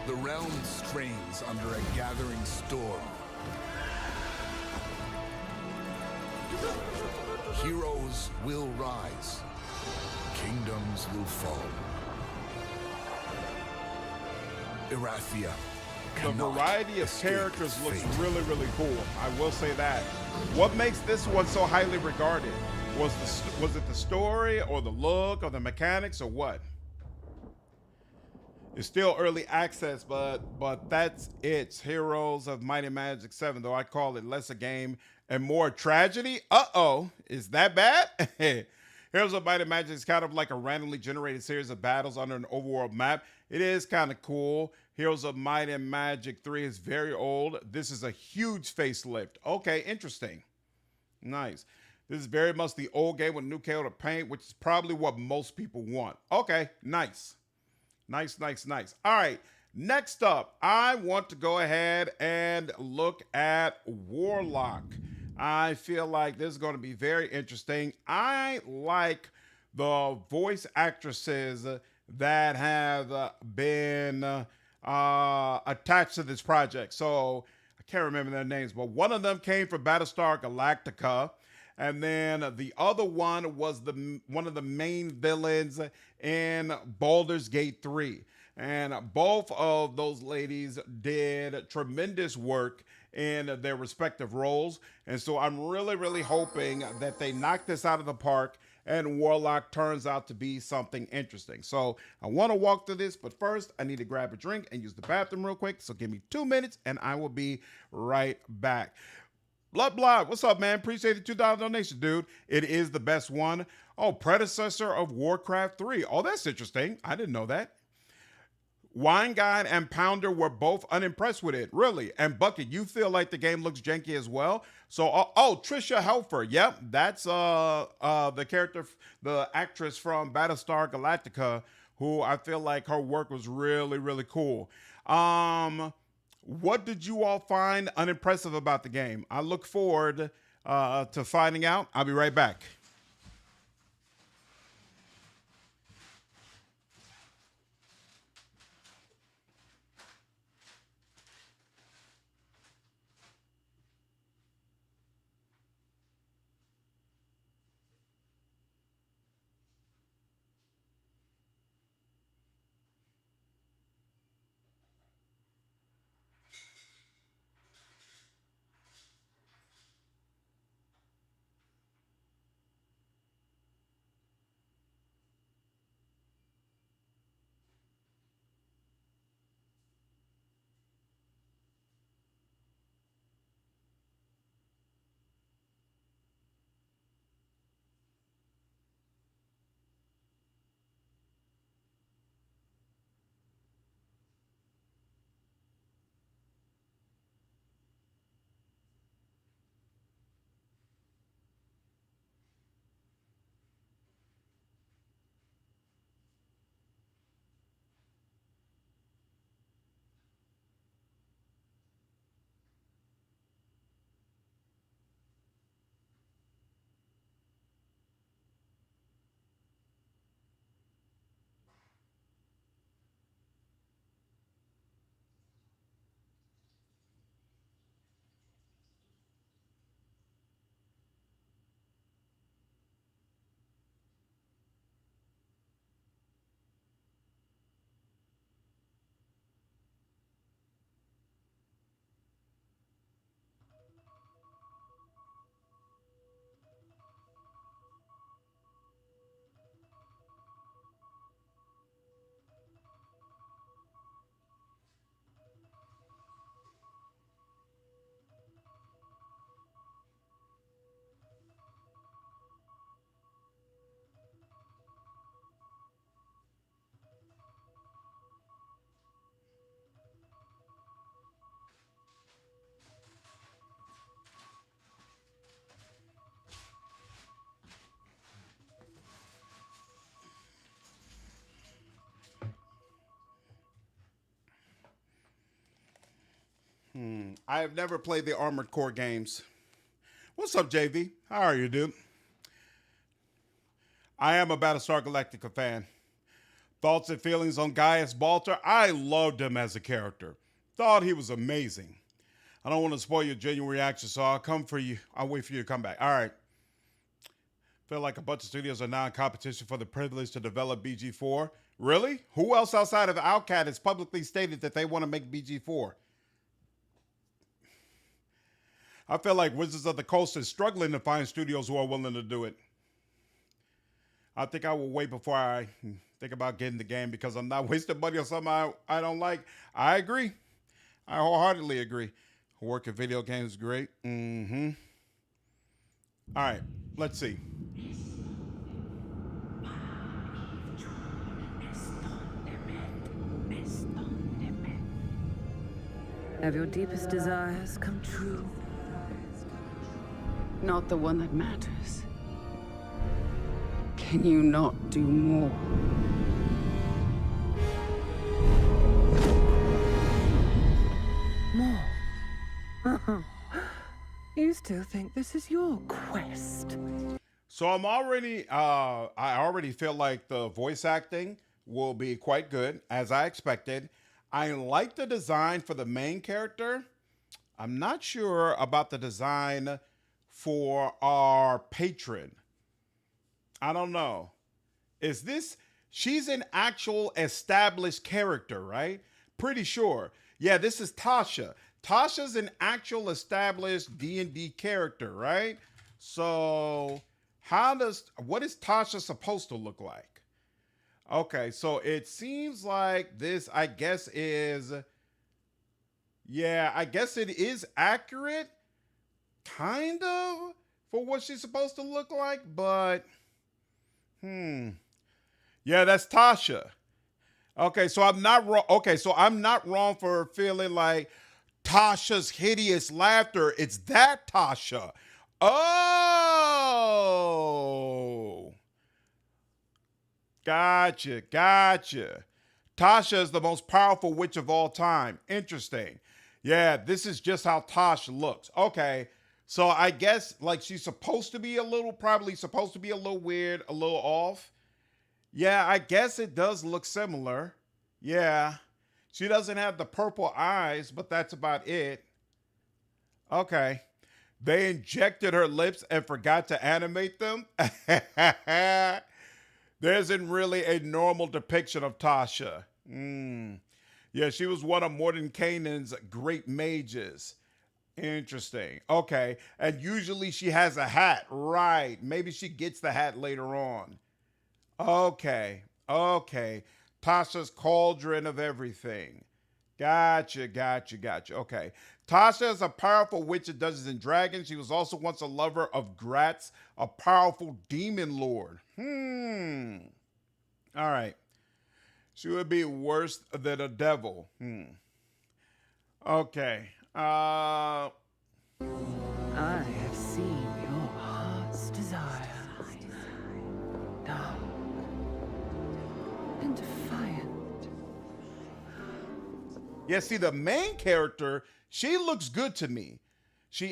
The realm strains under a gathering storm. Heroes will rise. Kingdoms will fall. Irathia. The variety of characters looks really, really cool. I will say that. What makes this one so highly regarded? Was it the story or the look or the mechanics or what? It's still early access, but that's it. Heroes of Might and Magic 7, though I call it less a game and more tragedy. Uh-oh, is that bad? Heroes of Might and Magic is kind of like a randomly generated series of battles under an overworld map. It is kind of cool. Heroes of Might and Magic 3 is very old. This is a huge facelift. Okay, interesting. Nice. This is very much the old game with a new coat of paint, which is probably what most people want. Okay, nice. Nice, nice, nice. All right, next up, I want to go ahead and look at Warlock. I feel like this is going to be very interesting. I like the voice actresses that have been attached to this project. So I can't remember their names, but one of them came from Battlestar Galactica. And then the other one was one of the main villains in Baldur's Gate 3. And both of those ladies did tremendous work in their respective roles. And so I'm really, really hoping that they knock this out of the park and Warlock turns out to be something interesting. So I want to walk through this, but first I need to grab a drink and use the bathroom real quick. So give me 2 minutes and I will be right back. Blood Blood, what's up, man? Appreciate the $2 donation, dude. It is the best one. Oh, predecessor of Warcraft 3. Oh, that's interesting. I didn't know that. Wine Guide and Pounder were both unimpressed with it, really. And Bucket, you feel like the game looks janky as well. So, Trisha Helfer. Yep, that's the character, the actress from Battlestar Galactica, who I feel like her work was really, really cool. What did you all find unimpressive about the game? I look forward to finding out. I'll be right back. I have never played the Armored Core games. What's up, JV? How are you, dude? I am a Battlestar Galactica fan. Thoughts and feelings on Gaius Baltar? I loved him as a character. Thought he was amazing. I don't want to spoil your genuine reaction, so I'll come for you. I'll wait for you to come back. All right. Feel like a bunch of studios are now in competition for the privilege to develop BG4. Really? Who else outside of Outcat has publicly stated that they want to make BG4? I feel like Wizards of the Coast is struggling to find studios who are willing to do it. I think I will wait before I think about getting the game because I'm not wasting money on something I don't like. I agree. I wholeheartedly agree. Work in video games is great. All right, let's see. Have your deepest desires come true? Not the one that matters. Can you not do more? More? You still think this is your quest? So I already feel like the voice acting will be quite good, as I expected. I like the design for the main character. I'm not sure about the design for our patron. I don't know. She's an actual established character, right? Pretty sure. Yeah, this is Tasha. Tasha's an actual established D&D character, right? So what is Tasha supposed to look like? Okay, so it seems like this, I guess it is accurate, kind of, for what she's supposed to look like, but, yeah, that's Tasha. Okay, so I'm not wrong. Okay, so I'm not wrong for feeling like Tasha's hideous laughter. It's that Tasha. Oh. Gotcha. Tasha is the most powerful witch of all time. Interesting. Yeah, this is just how Tasha looks. Okay, so I guess like she's supposed to be probably supposed to be a little weird, a little off. Yeah, I guess it does look similar. Yeah, she doesn't have the purple eyes, but that's about it. Okay, they injected her lips and forgot to animate them. There isn't really a normal depiction of Tasha. Yeah, she was one of Mordenkainen's great mages. Interesting. Okay, and usually she has a hat. Right. Maybe she gets the hat later on. Okay. Tasha's cauldron of everything. Gotcha. Okay. Tasha is a powerful witch of Dungeons and Dragons. She was also once a lover of Gratz, a powerful demon lord. All right. She would be worse than a devil. Okay. I have seen your heart's desire. Dark and defiant. Yeah, see, the main character, she looks good to me.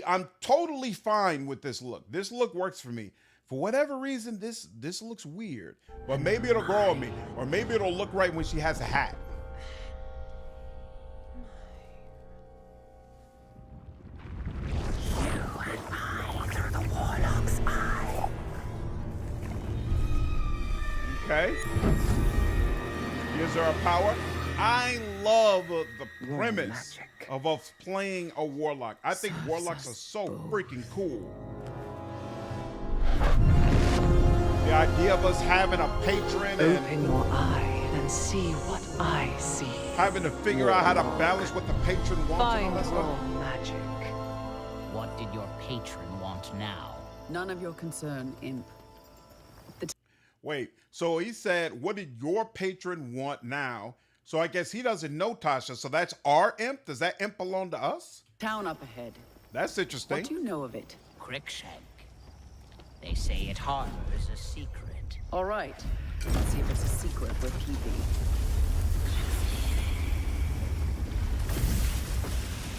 I'm totally fine with this look. This look works for me. For whatever reason, this looks weird. But maybe it'll grow on me. Or maybe it'll look right when she has a hat. Through the warlock's eye. Okay. Gives her a power. I love the premise of us playing a warlock. I think warlocks are so freaking cool. The idea of us having a patron and Open your eye and see what I see. having to figure out how to balance what the patron wants and all that Find stuff. raw magic. What did your patron want now? None of your concern, imp. Wait, so he said, what did your patron want now? So I guess he doesn't know Tasha, so that's our imp? Does that imp belong to us? Town up ahead. That's interesting. What do you know of it? Crickshank. They say it harbors a secret. All right. Let's see if it's a secret worth keeping.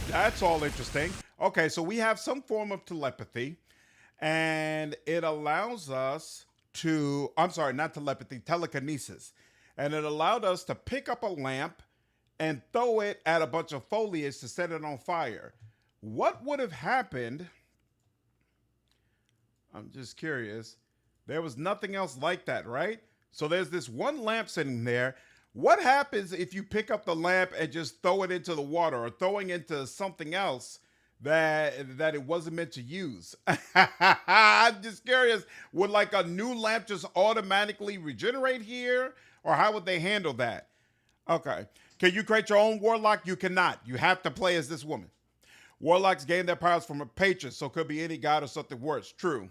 That's all interesting. Okay, so we have some form of telepathy, and it allows us to, I'm sorry, not telepathy, telekinesis. And it allowed us to pick up a lamp and throw it at a bunch of foliage to set it on fire. What would have happened? I'm just curious. There was nothing else like that, right? So there's this one lamp sitting there. What happens if you pick up the lamp and just throw it into the water or throwing into something else that it wasn't meant to use? I'm just curious. Would like a new lamp just automatically regenerate here? Or how would they handle that? Okay. Can you create your own warlock? You cannot. You have to play as this woman. Warlocks gain their powers from a patron, so it could be any god or something worse. True.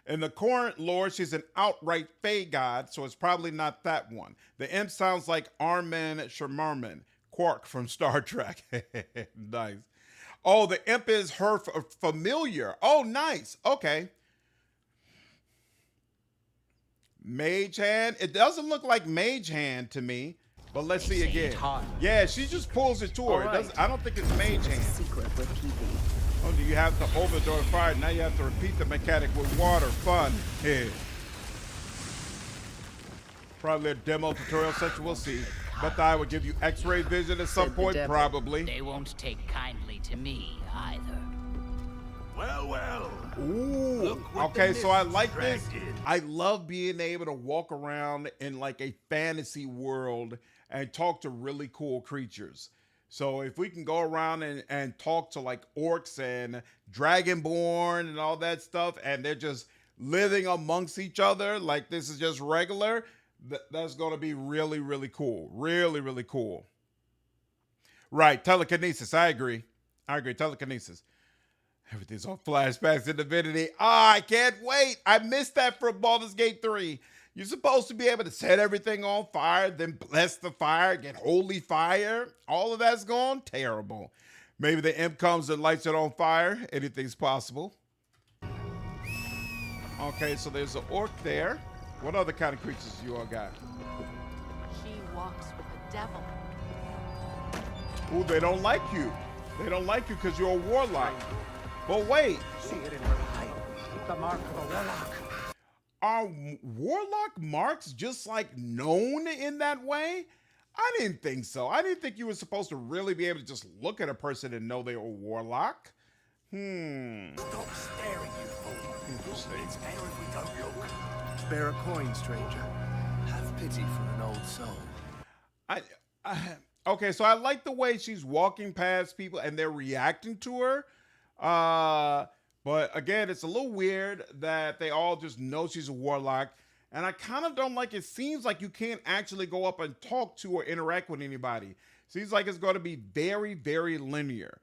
In the current lore, she's an outright Fey god, so it's probably not that one. The imp sounds like Armin Shermerman, Quark from Star Trek. Nice. Oh, the imp is her familiar. Oh, nice. Okay. Mage hand. It doesn't look like mage hand to me, but let's see again. Yeah, she just pulls it to her. It doesn't, I don't think it's mage hand. Secret we're keeping. Oh, do you have to open the door and fire? Now you have to repeat the mechanic with water. Fun. Yeah. Probably a demo tutorial session. We'll see. But I would give you X-ray vision at some point, probably. They won't take kindly to me either. Well, well. Ooh. Okay, so I like this. I love being able to walk around in like a fantasy world and talk to really cool creatures. So if we can go around and talk to like orcs and dragonborn and all that stuff, and they're just living amongst each other like this is just regular, that's going to be really, really cool. Really, really cool. Right, telekinesis. I agree. Telekinesis. Everything's on flashbacks in Divinity. I can't wait. I missed that from Baldur's Gate 3. You're supposed to be able to set everything on fire, then bless the fire, get holy fire. All of that's gone terrible. Maybe the imp comes and lights it on fire. Anything's possible. Okay, so there's an orc there. What other kind of creatures you all got? She walks with the devil. Ooh, they don't like you. They don't like you because you're a warlock. But wait. See it in her eye. The mark of a warlock. Are warlock marks just like known in that way? I didn't think so. I didn't think you were supposed to really be able to just look at a person and know they were a warlock. Stop staring, you fool. Interesting. It's better if we don't look. Spare a coin, stranger. Have pity for an old soul. Okay, so I like the way she's walking past people and they're reacting to her. But again, it's a little weird that they all just know she's a warlock. And I kind of don't like it. Seems like you can't actually go up and talk to or interact with anybody. Seems like it's going to be very, very linear.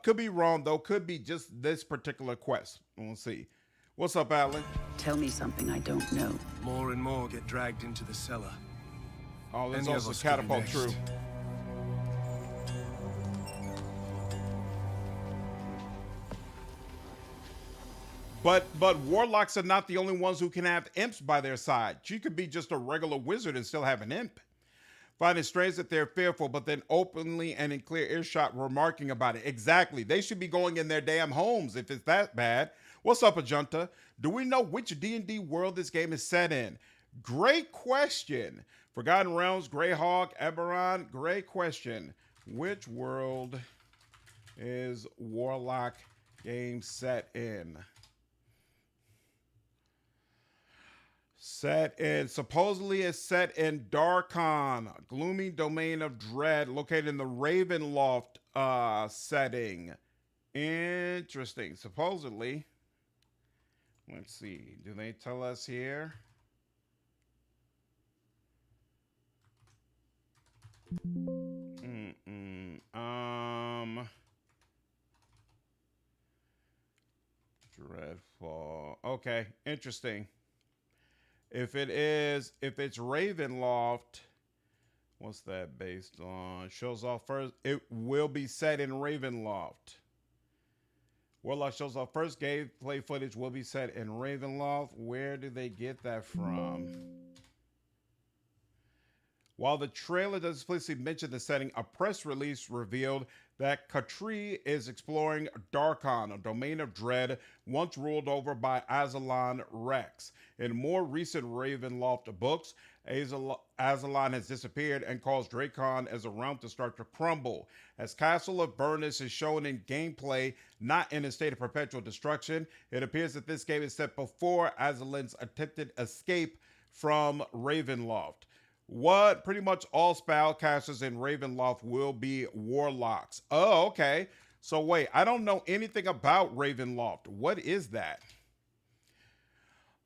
Could be wrong, though. Could be just this particular quest. We'll see. What's up, Alan? Tell me something I don't know. More and more get dragged into the cellar. Oh, there's Any of also us catapult, next. true. But warlocks are not the only ones who can have imps by their side. She could be just a regular wizard and still have an imp. Find it strange that they're fearful, but then openly and in clear earshot remarking about it. Exactly. They should be going in their damn homes if it's that bad. What's up, Ajunta? Do we know which D&D world this game is set in? Great question. Forgotten Realms, Greyhawk, Eberron. Great question. Which world is Warlock game set in? Supposedly it's set in Darkon, gloomy domain of dread, located in the Ravenloft setting. Interesting. Supposedly. Let's see. Do they tell us here? Dreadfall. Okay, interesting. If it's Ravenloft, what's that based on? Shows off first. It will be set in Ravenloft. Warlock shows off first. Gameplay footage will be set in Ravenloft. Where do they get that from? While the trailer doesn't explicitly mention the setting, a press release revealed that Katri is exploring Darkon, a domain of dread once ruled over by Azalon Rex. In more recent Ravenloft books, Azalon has disappeared and caused Dracon as a realm to start to crumble. As Castle of Burnus is shown in gameplay, not in a state of perpetual destruction, it appears that this game is set before Azalon's attempted escape from Ravenloft. What pretty much all spellcasters in Ravenloft will be warlocks. Oh, okay. So wait, I don't know anything about Ravenloft. What is that?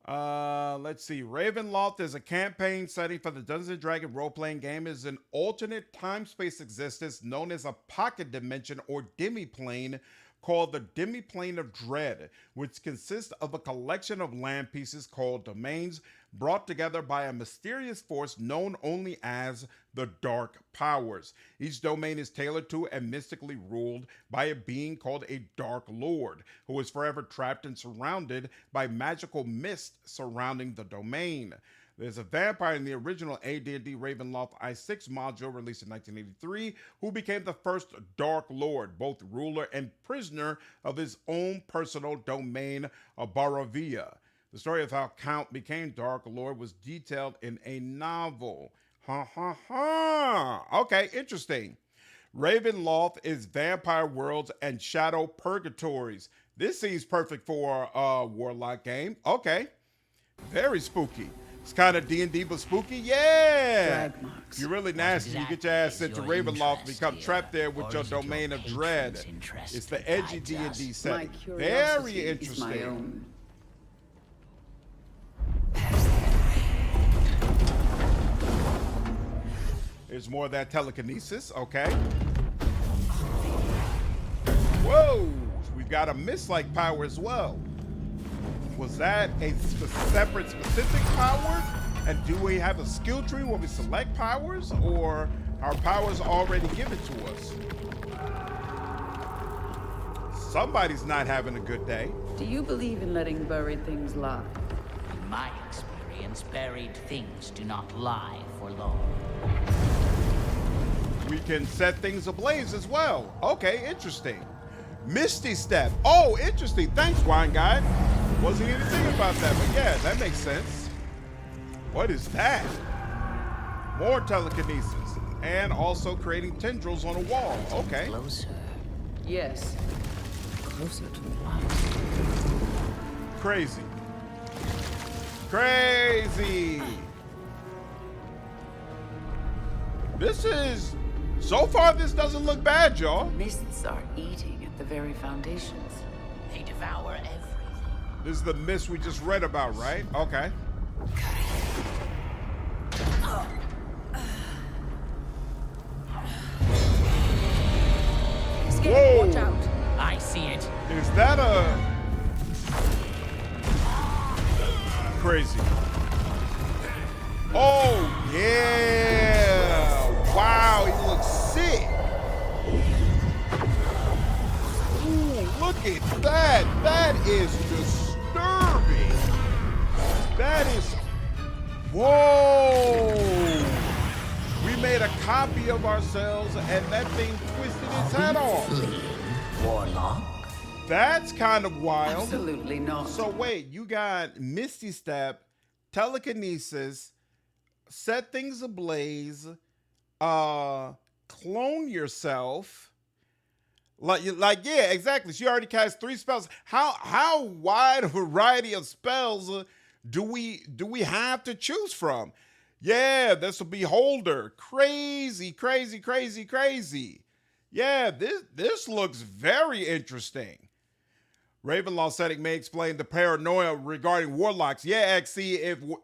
Let's see. Ravenloft is a campaign setting for the Dungeons & Dragons role-playing game. It is an alternate time-space existence known as a pocket dimension or demiplane called the Demiplane of Dread, which consists of a collection of land pieces called domains brought together by a mysterious force known only as the Dark Powers. Each domain is tailored to and mystically ruled by a being called a Dark Lord, who is forever trapped and surrounded by magical mist surrounding the domain. There's a vampire in the original AD&D Ravenloft I6 module released in 1983 who became the first Dark Lord, both ruler and prisoner of his own personal domain of Barovia. The story of how Count became Dark Lord was detailed in a novel. Ha ha ha. Okay, interesting. Ravenloft is vampire worlds and shadow purgatories. This seems perfect for a warlock game. Okay. Very spooky. It's kind of D&D but spooky. Yeah. If you're really nasty, you get your ass sent to Ravenloft and become trapped there with your domain of dread. It's the edgy D&D setting. Very interesting. There's more of that telekinesis. Okay. Whoa. We've got a mist-like power as well. Was that a separate specific power? And do we have a skill tree where we select powers, or are powers already given to us? Somebody's not having a good day. Do you believe in letting buried things lie? In my experience, buried things do not lie for long. We can set things ablaze as well. Okay, interesting. Misty Step. Oh, interesting. Thanks, Wine Guy. Wasn't even thinking about that, but yeah, that makes sense. What is that? More telekinesis. And also creating tendrils on a wall. Okay. Closer. Yes. Closer to the light. Crazy. Crazy. This is... So far, this doesn't look bad, y'all. Mists are eating at the very foundations. They devour everything. This is the mist we just read about, right? Okay. Whoa! Watch out. I see it. Is that a... Crazy. Oh, yeah! Wow, he looks sick! Ooh, look at that! That is disturbing! That is... Whoa! We made a copy of ourselves and that thing twisted its head off. Warlock? That's kind of wild. Absolutely not. So wait, you got Misty Step, telekinesis, set things ablaze, clone yourself. Like yeah, exactly. She already cast 3 spells. How wide a variety of spells do we have to choose from? Yeah, this will Beholder. Crazy, crazy, crazy, crazy. Yeah, this looks very interesting. Ravenloft setting may explain the paranoia regarding warlocks. Yeah, XC,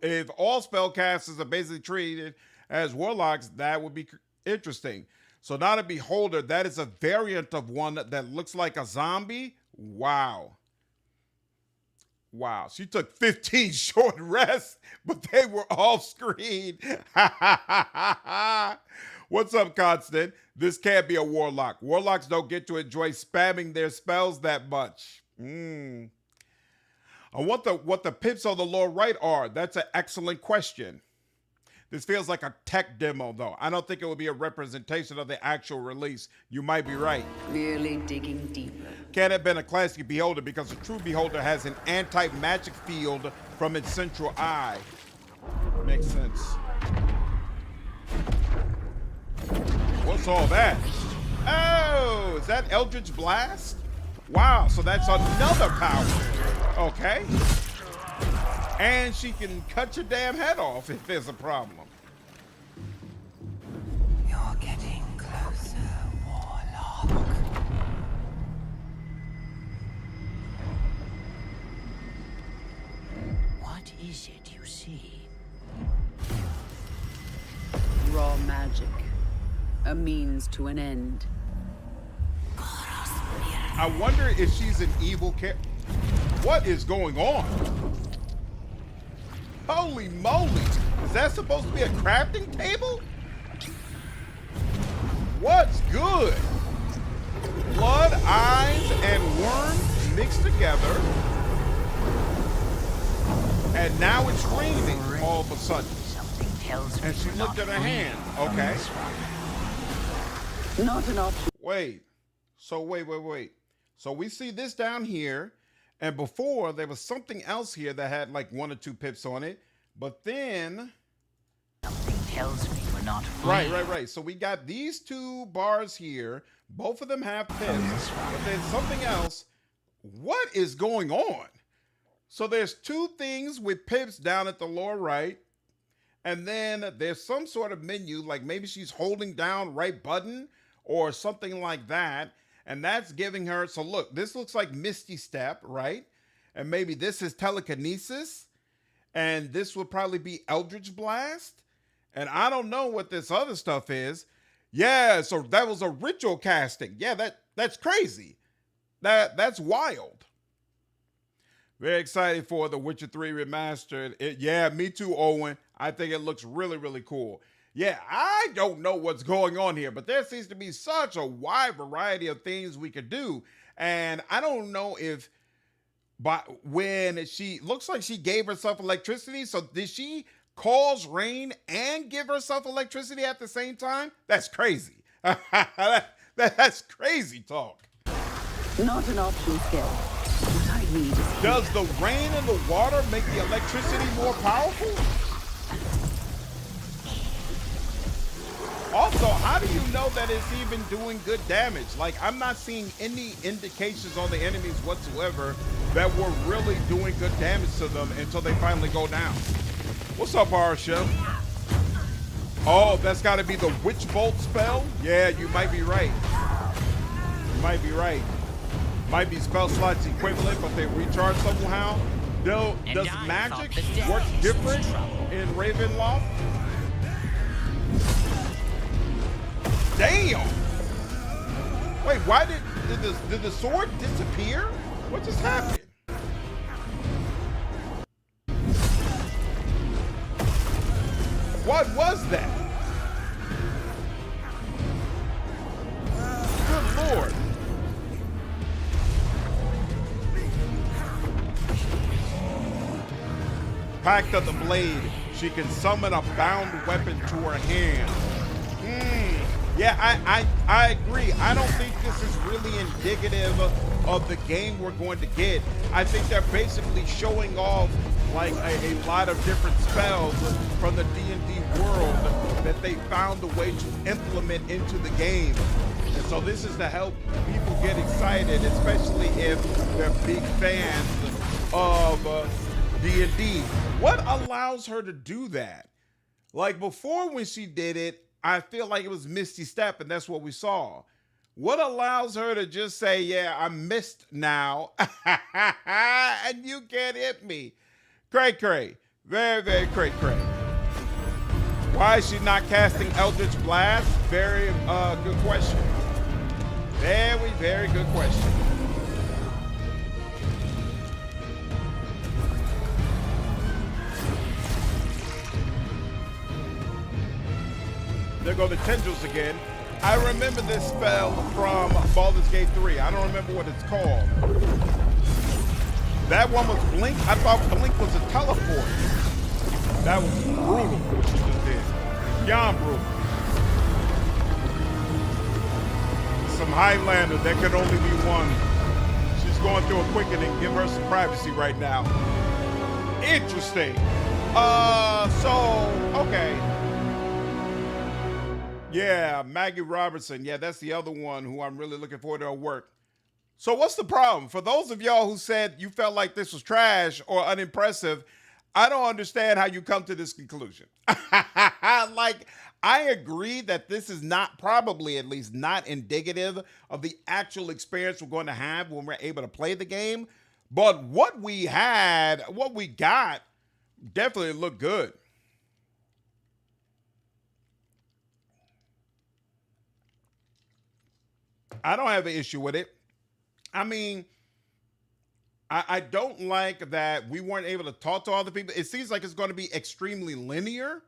if all spellcasters are basically treated as warlocks, that would be interesting. So not a Beholder, that is a variant of one that looks like a zombie. Wow. Wow, she took 15 short rests, but they were off screen. What's up, Constant? This can't be a warlock. Warlocks don't get to enjoy spamming their spells that much. I wonder what the pips on the lower right are. That's an excellent question. This feels like a tech demo, though. I don't think it would be a representation of the actual release. You might be right. Clearly digging deeper. Can't have been a classic beholder because a true beholder has an anti-magic field from its central eye. Makes sense. What's all that? Oh, is that Eldritch Blast? Wow, so that's another power. Okay. And she can cut your damn head off if there's a problem. You're getting closer, Warlock. What is it you see? Raw magic. A means to an end. I wonder if she's an evil character. What is going on? Holy moly! Is that supposed to be a crafting table? What's good? Blood, eyes, and worms mixed together. And now it's raining all of a sudden. And she looked at her hand. Okay. Not an option. Wait. So wait. So we see this down here. And before, there was something else here that had like 1 or 2 pips on it. But then... Something tells me we're not free. Right. So we got these 2 bars here. Both of them have pips. But there's something else. What is going on? So there's 2 things with pips down at the lower right. And then there's some sort of menu, like maybe she's holding down right button or something like that. And that's giving her, so look, this looks like Misty Step, right? And maybe this is telekinesis. And this would probably be Eldritch Blast. And I don't know what this other stuff is. Yeah, so that was a ritual casting. Yeah, that's crazy. That's wild. Very excited for The Witcher 3 Remastered. Yeah, me too, Owen. I think it looks really, really cool. Yeah, I don't know what's going on here, but there seems to be such a wide variety of things we could do. And I don't know if when she looks like she gave herself electricity. So did she cause rain and give herself electricity at the same time? That's crazy. That's crazy talk. Not an option skill. What I need is... Does the rain and the water make the electricity more powerful? Also, how do you know that it's even doing good damage? Like, I'm not seeing any indications on the enemies whatsoever that we're really doing good damage to them until they finally go down. What's up, Arsha? Oh, that's got to be the Witch Bolt spell? Yeah, you might be right. You might be right. Might be spell slots equivalent, but they recharge somehow. Does magic work different in Ravenloft? Damn! Wait, why did the sword disappear? What just happened? What was that? Good Lord. Packed of the blade, she can summon a bound weapon to her hand. Yeah, I agree. I don't think this is really indicative of the game we're going to get. I think they're basically showing off like a lot of different spells from the D&D world that they found a way to implement into the game. And so this is to help people get excited, especially if they're big fans of D&D. What allows her to do that? Like before when she did it, I feel like it was Misty Step, and that's what we saw. What allows her to just say, yeah, I'm missed now, and you can't hit me? Cray. Very, very cray. Why is she not casting Eldritch Blast? Very good question. Very, very good question. There go the tendrils again. I remember this spell from Baldur's Gate 3. I don't remember what it's called. That one was Blink. I thought Blink was a teleport. That was brutal what she just did. Beyond brutal. Some Highlander that could only be one. She's going through a quickening. Give her some privacy right now. Interesting. Okay. Yeah, Maggie Robertson. Yeah, that's the other one who I'm really looking forward to her work. So what's the problem? For those of y'all who said you felt like this was trash or unimpressive, I don't understand how you come to this conclusion. Like, I agree that this is not, probably at least not indicative of the actual experience we're going to have when we're able to play the game. But what we got, definitely looked good. I don't have an issue with it. I mean, I don't like that we weren't able to talk to all the people. It seems like it's going to be extremely linear.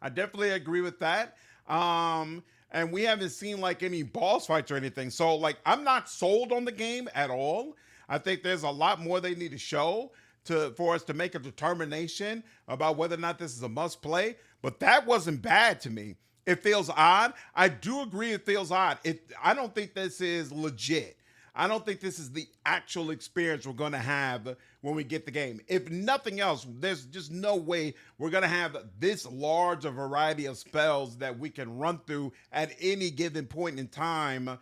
I definitely agree with that. And we haven't seen like any boss fights or anything. So like, I'm not sold on the game at all. I think there's a lot more they need to show for us to make a determination about whether or not this is a must play. But that wasn't bad to me. It feels odd. I do agree it feels odd. I don't think this is legit. I don't think this is the actual experience we're going to have when we get the game. If nothing else, there's just no way we're going to have this large a variety of spells that we can run through at any given point in time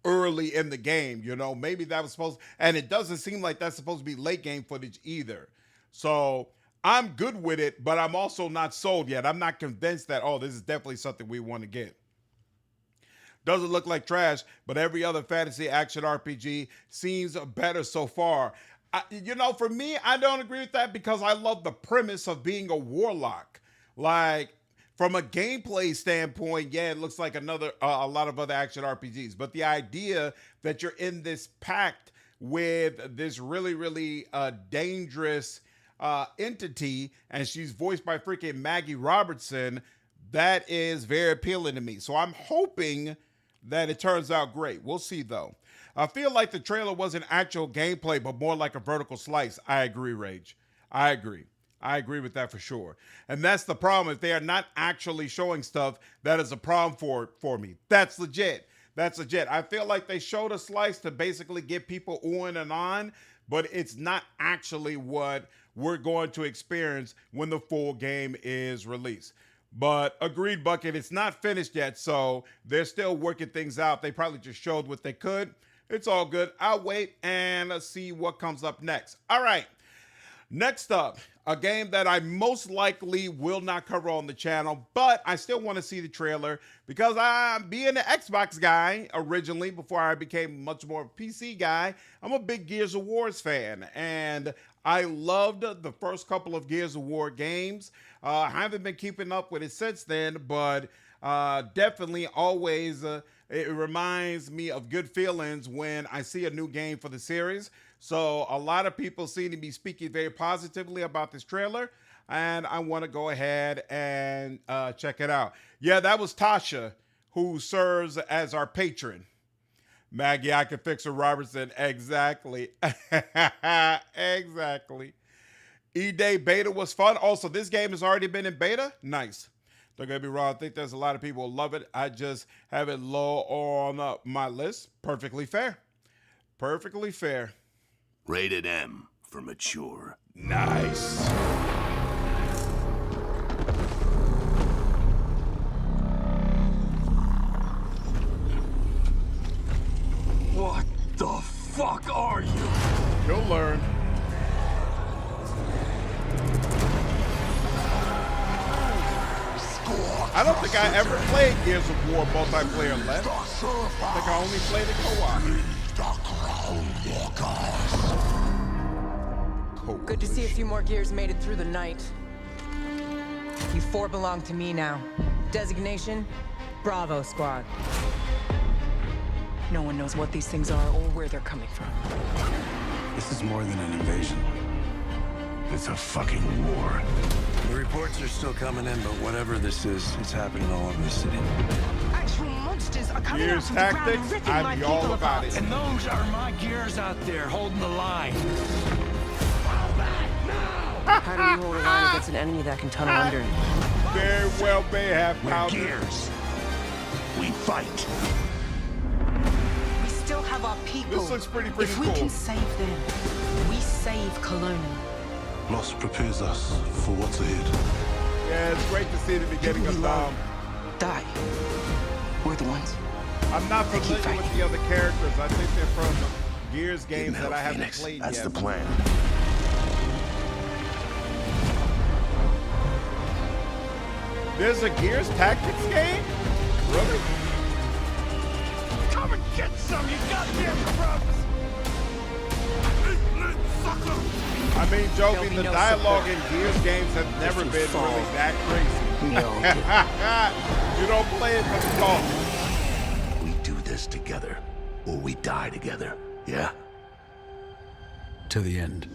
early in the game. You know, maybe that was supposed, and it doesn't seem like that's supposed to be late game footage either. So I'm good with it, but I'm also not sold yet. I'm not convinced that, oh, this is definitely something we want to get. Doesn't look like trash, but every other fantasy action RPG seems better so far. For me, I don't agree with that because I love the premise of being a warlock. Like, from a gameplay standpoint, yeah, it looks like a lot of other action RPGs. But the idea that you're in this pact with this really, really dangerous entity, and she's voiced by freaking Maggie Robertson, that is very appealing to me. So I'm hoping that it turns out great. We'll see, though. I feel like the trailer wasn't actual gameplay, but more like a vertical slice. I agree, Rage. I agree. I agree with that for sure. And that's the problem. If they are not actually showing stuff, that is a problem for me. That's legit. That's legit. I feel like they showed a slice to basically get people on and on, but it's not actually what we're going to experience when the full game is released. But agreed, Bucket, it's not finished yet, so they're still working things out. They probably just showed what they could. It's all good. I'll wait and see what comes up next. All right. Next up, a game that I most likely will not cover on the channel, but I still want to see the trailer because I'm being an Xbox guy originally before I became much more of a PC guy. I'm a big Gears of War fan, and I loved the first couple of Gears of War games. I haven't been keeping up with it since then, but definitely always it reminds me of good feelings when I see a new game for the series. So a lot of people seem to be speaking very positively about this trailer, and I want to go ahead and check it out. Yeah, that was Tasha, who serves as our patron. Maggie, I can fix her, Robertson. Exactly. Exactly. E-Day beta was fun. Also, this game has already been in beta. Nice. Don't get me wrong. I think there's a lot of people who love it. I just have it low on my list. Perfectly fair. Perfectly fair. Rated M for mature. Nice. What the fuck are you? You'll learn. I don't think I ever played Gears of War multiplayer left. I think I only played it co-op. Good to see a few more Gears made it through the night. You four belong to me now. Designation, Bravo Squad. No one knows what these things are or where they're coming from. This is more than an invasion. It's a fucking war. The reports are still coming in, but whatever this is, it's happening all over the city. Actual monsters are coming out Gears from the ground tactics, and ripping I'd my be people all about apart. it. And those are my Gears out there holding the line. How do you hold a line against an enemy that can tunnel under it. Very well may have We're power. Gears. We fight. We still have our people. This looks pretty If we cool. can save them, we save Colonial. Loss prepares us for what's ahead. Yeah, it's great to see the beginning People of we love die. We're the ones. I'm not They keep familiar with fighting. the other characters. I think they're from Gears Get in games hell, that I haven't Phoenix. played That's yet. the plan. There's a Gears Tactics game? Really? Come and get some, you goddamn grubs! I mean, Jovi, There'll be the no dialogue support. in Gears games have never you been fall, really that crazy. We all do. You don't play it for the talk. We do this together, or we die together. Yeah? To the end.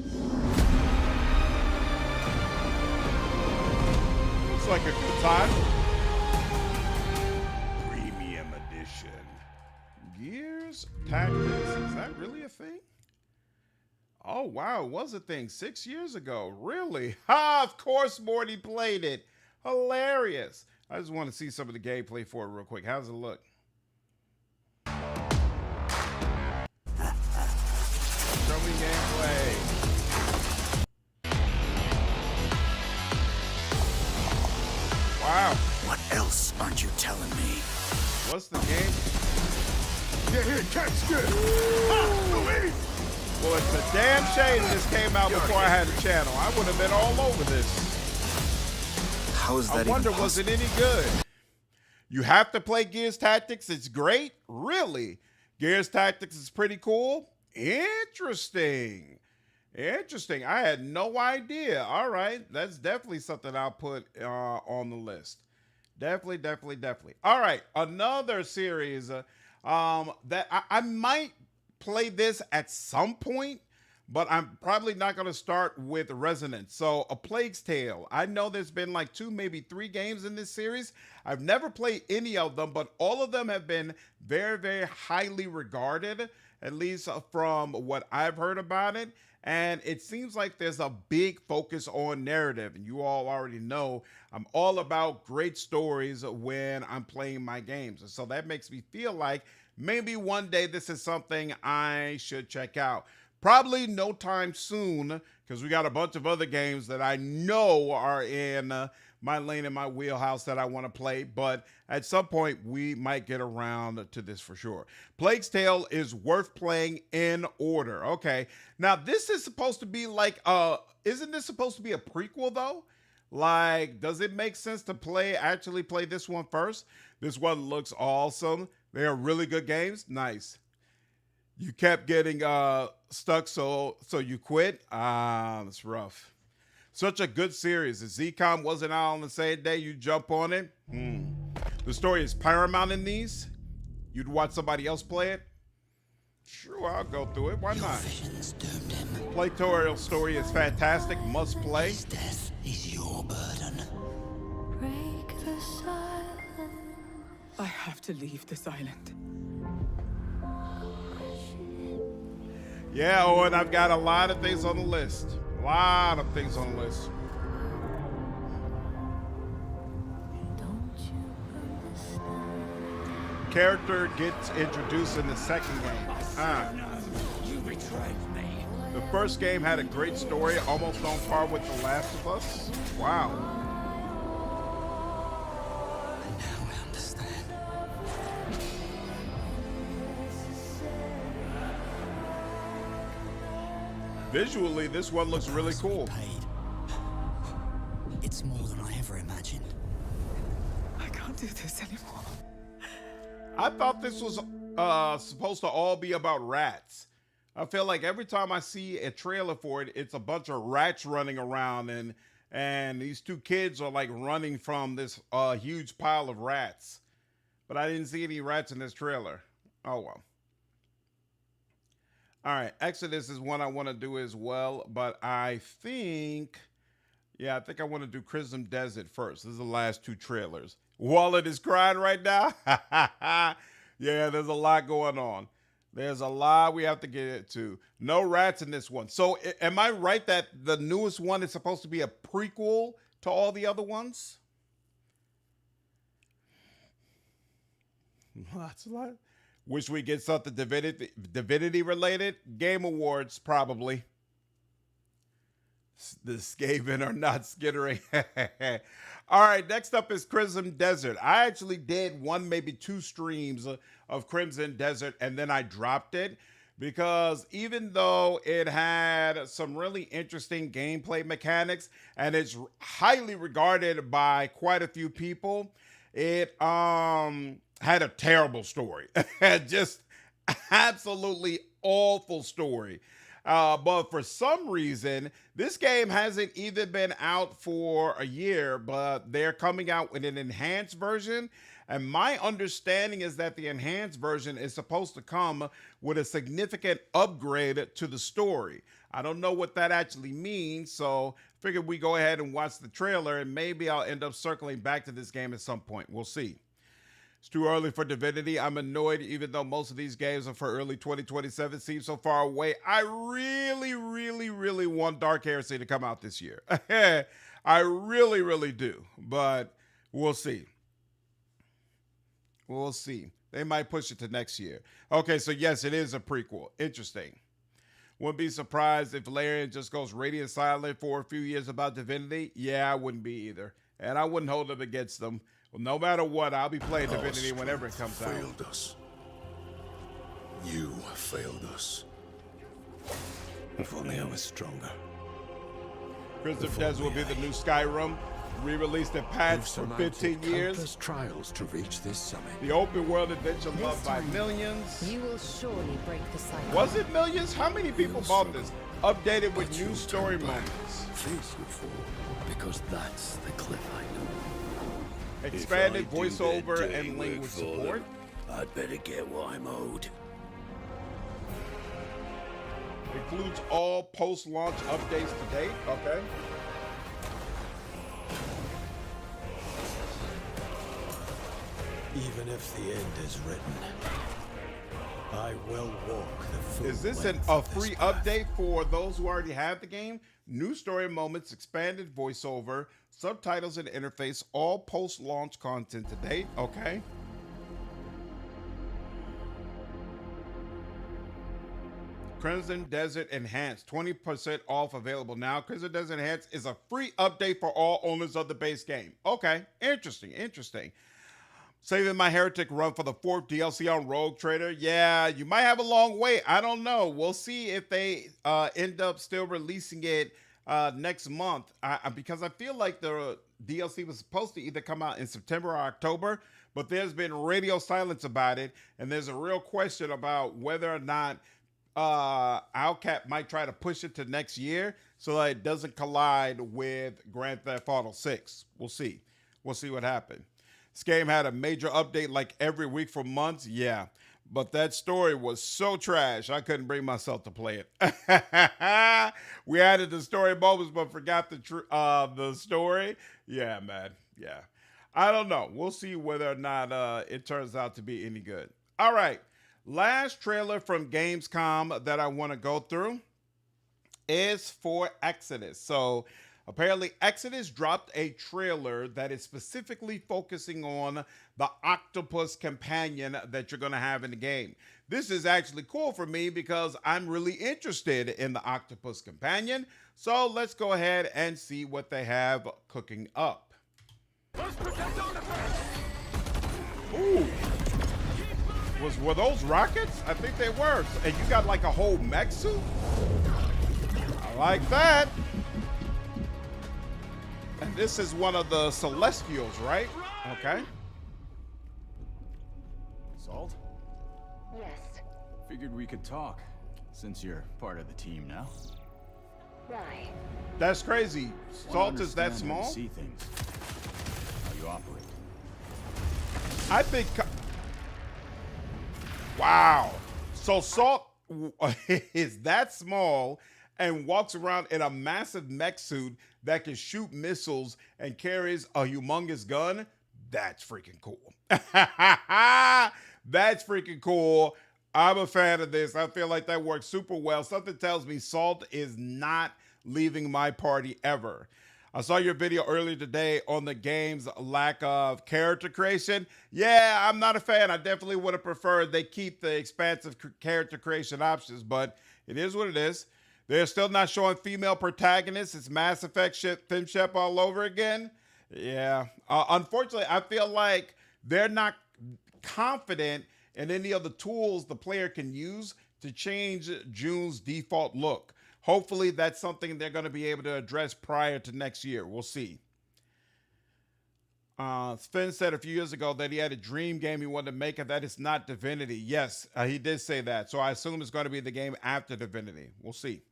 Looks like a good time. Premium edition. Gears Tactics. Is that really a thing? Oh, wow. It was a thing 6 years ago. Really? Ha! Of course Morty played it. Hilarious. I just want to see some of the gameplay for it real quick. How's it look? Show me gameplay. Wow. What else aren't you telling me? What's the game? Get here, catch good! Well, it's a damn shame this came out before I had a channel. I would have been all over this. How is that I wonder, even was it possible? any good? You have to play Gears Tactics. It's great. Really? Gears Tactics is pretty cool. Interesting. Interesting. I had no idea. All right. That's definitely something I'll put on the list. Definitely. All right. Another series that I might play this at some point, but I'm probably not going to start with Resonance. So A Plague's Tale. I know there's been like 2, maybe 3 games in this series. I've never played any of them, but all of them have been very, very highly regarded, at least from what I've heard about it. And it seems like there's a big focus on narrative. And you all already know I'm all about great stories when I'm playing my games. And so that makes me feel like maybe one day this is something I should check out. Probably no time soon, because we got a bunch of other games that I know are in my lane and my wheelhouse that I want to play. But at some point, we might get around to this for sure. Plague's Tale is worth playing in order. Okay. Now, this is supposed to be like, isn't this supposed to be a prequel, though? Like, does it make sense to actually play this one first? This one looks awesome. They are really good games. Nice. You kept getting stuck, so you quit. That's rough. Such a good series. If ZCOM wasn't out on the same day, you jump on it. The story is paramount in these. You'd watch somebody else play it. Sure, I'll go through it. Why not? Playtorial story is fantastic. Must play. Death is your burden. Break the silence. I have to leave this island. Yeah, Owen, I've got a lot of things on the list. A lot of things on the list. Character gets introduced in the second game. You betrayed me. The first game had a great story, almost on par with The Last of Us. Wow. Now I understand. Visually, this one looks really cool. It's more than I ever imagined. I can't do this anymore. I thought this was supposed to all be about rats. I feel like every time I see a trailer for it, it's a bunch of rats running around, and these 2 kids are like running from this huge pile of rats. But I didn't see any rats in this trailer. Oh well. All right, Exodus is one I want to do as well, but I think I want to do Crimson Desert first. This is the last 2 trailers. Wallet is crying right now. Yeah, there's a lot going on. There's a lot we have to get into. No rats in this one. So am I right that the newest one is supposed to be a prequel to all the other ones? That's a lot. Wish we get something divinity related. Game Awards, probably. The Skaven are not skittering. All right, next up is Crimson Desert. I actually did one, maybe two streams of Crimson Desert, and then I dropped it because even though it had some really interesting gameplay mechanics and it's highly regarded by quite a few people, it had a terrible story. Just absolutely awful story. But for some reason, this game hasn't even been out for a year, but they're coming out with an enhanced version. And my understanding is that the enhanced version is supposed to come with a significant upgrade to the story. I don't know what that actually means, so figured we go ahead and watch the trailer, and maybe I'll end up circling back to this game at some point. We'll see. It's too early for Divinity. I'm annoyed even though most of these games are for early 2027. Seems so far away. I really, really, really want Dark Heresy to come out this year. I really, really do. But we'll see. We'll see. They might push it to next year. Okay, so yes, it is a prequel. Interesting. Wouldn't be surprised if Valerian just goes radiant silent for a few years about Divinity. Yeah, I wouldn't be either. And I wouldn't hold them against them. Well, no matter what, I'll be playing Divinity whenever it comes out. Failed us. You failed us. If only I was stronger. Crimson Desert will be the new Skyrim, re-released and patched for 15 years. Trials to reach this summit. The open world adventure loved by millions. You will surely break the cycle. Was it millions? How many people bought this? Updated with new story moments. Face you fall, because that's the cliff I know. Expanded voiceover and language support. I'd better get what I'm owed. Includes all post-launch updates to date. Okay. Even if the end is written, I will walk the full Is this length a of free this path. update for those who already have the game? New story moments, expanded voiceover, subtitles and interface, all post-launch content to date. Okay. Crimson Desert Enhanced, 20% off available now. Crimson Desert Enhanced is a free update for all owners of the base game. Okay, interesting, interesting. Saving my Heretic run for the 4th DLC on Rogue Trader. Yeah, you might have a long wait. I don't know. We'll see if they end up still releasing it next month. Because I feel like the DLC was supposed to either come out in September or October, but there's been radio silence about it, and there's a real question about whether or not Outcap might try to push it to next year so that it doesn't collide with Grand Theft Auto 6. We'll see. We'll see what happens. This game had a major update like every week for months. Yeah, but that story was so trash, I couldn't bring myself to play it. We added the story moments, but forgot the story. Yeah, man. Yeah. I don't know. We'll see whether or not it turns out to be any good. All right. Last trailer from Gamescom that I want to go through is for Exodus. So apparently Exodus dropped a trailer that is specifically focusing on the octopus companion that you're going to have in the game. This is actually cool for me because I'm really interested in the octopus companion. So let's go ahead and see what they have cooking up. Ooh. Were those rockets? I think they were. And you got like a whole mech suit? I like that. And this is one of the Celestials, right? Okay. Salt? Yes. Figured we could talk, since you're part of the team now. Why? That's crazy. Salt is that small? See things. How you operate. I think... Wow. So Salt is that small and walks around in a massive mech suit that can shoot missiles and carries a humongous gun. That's freaking cool. That's freaking cool. I'm a fan of this. I feel like that works super well. Something tells me Salt is not leaving my party ever. I saw your video earlier today on the game's lack of character creation. Yeah, I'm not a fan. I definitely would have preferred they keep the expansive character creation options, but it is what it is. They're still not showing female protagonists. It's Mass Effect shit, FemShep all over again. Yeah. Unfortunately, I feel like they're not confident in any of the tools the player can use to change June's default look. Hopefully that's something they're going to be able to address prior to next year. We'll see. Finn said a few years ago that he had a dream game he wanted to make, and that is not Divinity. Yes, he did say that. So I assume it's going to be the game after Divinity. We'll see.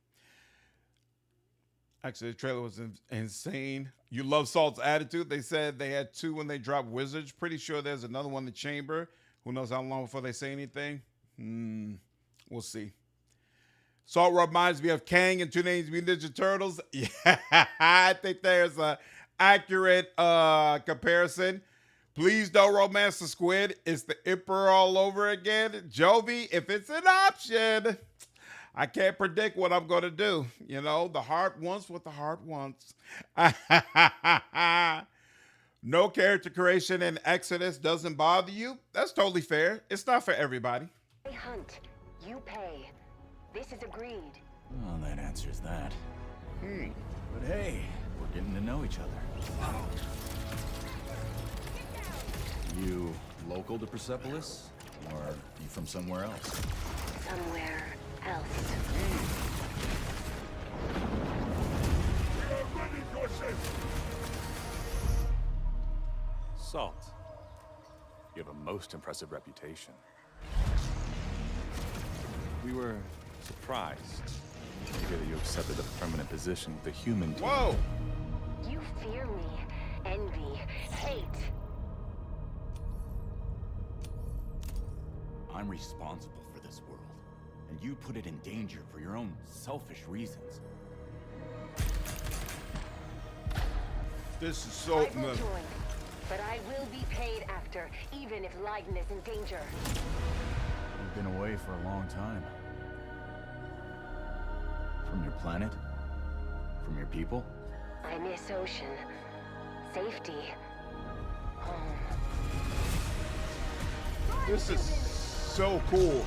Actually, the trailer was insane. You love Salt's attitude. They said they had 2 when they dropped Wizards. Pretty sure there's another one in the chamber. Who knows how long before they say anything? We'll see. Salt reminds me of Kang and Teenage Mutant Ninja Turtles. Yeah, I think there's an accurate comparison. Please don't romance the squid. It's the Emperor all over again. Jovi, if it's an option, I can't predict what I'm going to do. You know, the heart wants what the heart wants. No character creation in Exodus doesn't bother you. That's totally fair. It's not for everybody. I hunt. You pay. This is agreed. Well, that answers that. But hey, we're getting to know each other. You local to Persepolis? Or you from somewhere else? Somewhere else. Salt, you have a most impressive reputation. We were surprised to hear that you accepted a permanent position with the human team. Whoa! You fear me, envy, hate. I'm responsible for this world, and you put it in danger for your own selfish reasons. This is so... I will join, but I will be paid after, even if Leiden is in danger. You've been away for a long time. From your planet? From your people? I miss ocean. Safety. Home. This is so cool.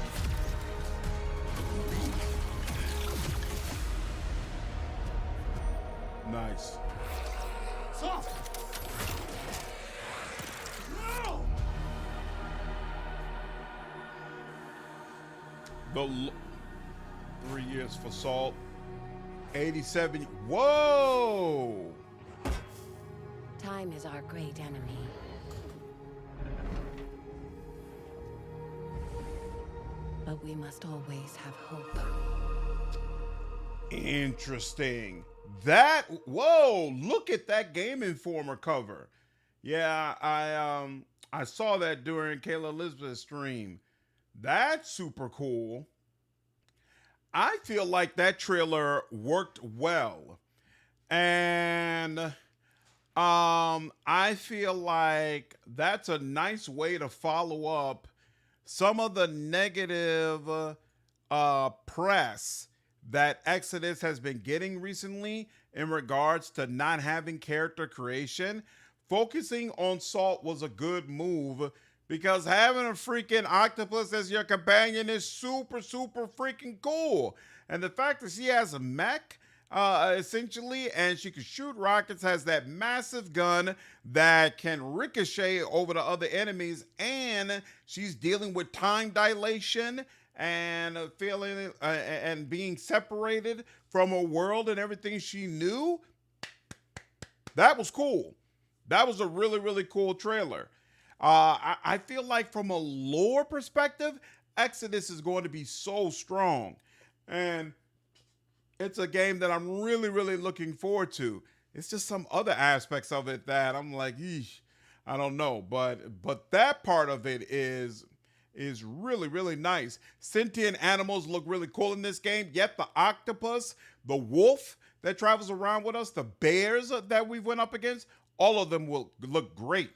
Nice. Salt! No! The 3 years for Salt. 87. Whoa! Time is our great enemy. But we must always have hope. Interesting. That, whoa, look at that Game Informer cover. Yeah, I saw that during Kayla Elizabeth's stream. That's super cool. I feel like that trailer worked well. And I feel like that's a nice way to follow up some of the negative press that Exodus has been getting recently in regards to not having character creation. Focusing on Salt was a good move because having a freaking octopus as your companion is super, super freaking cool. And the fact that she has a mech, essentially, and she can shoot rockets, has that massive gun that can ricochet over the other enemies, and she's dealing with time dilation and feeling and being separated from her world and everything she knew. That was cool. That was a really, really cool trailer. I feel like from a lore perspective, Exodus is going to be so strong. And it's a game that I'm really, really looking forward to. It's just some other aspects of it that I'm like, eesh, I don't know. But that part of it is really, really nice. Sentient animals look really cool in this game. Yet the octopus, the wolf that travels around with us, the bears that we went up against, all of them will look great.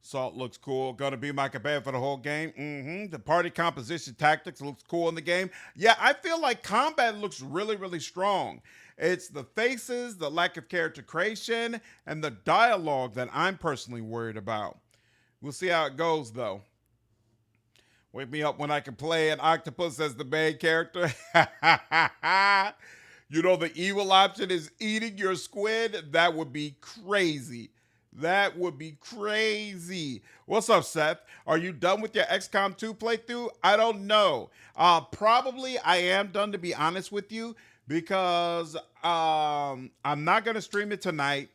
Salt looks cool. Gonna be my companion for the whole game. The party composition tactics looks cool in the game. Yeah, I feel like combat looks really, really strong. It's the faces, the lack of character creation, and the dialogue that I'm personally worried about. We'll see how it goes, though. Wake me up when I can play an octopus as the main character. You know, the evil option is eating your squid. That would be crazy. That would be crazy. What's up, Seth? Are you done with your XCOM 2 playthrough? I don't know. Probably I am done, to be honest with you, because I'm not going to stream it tonight.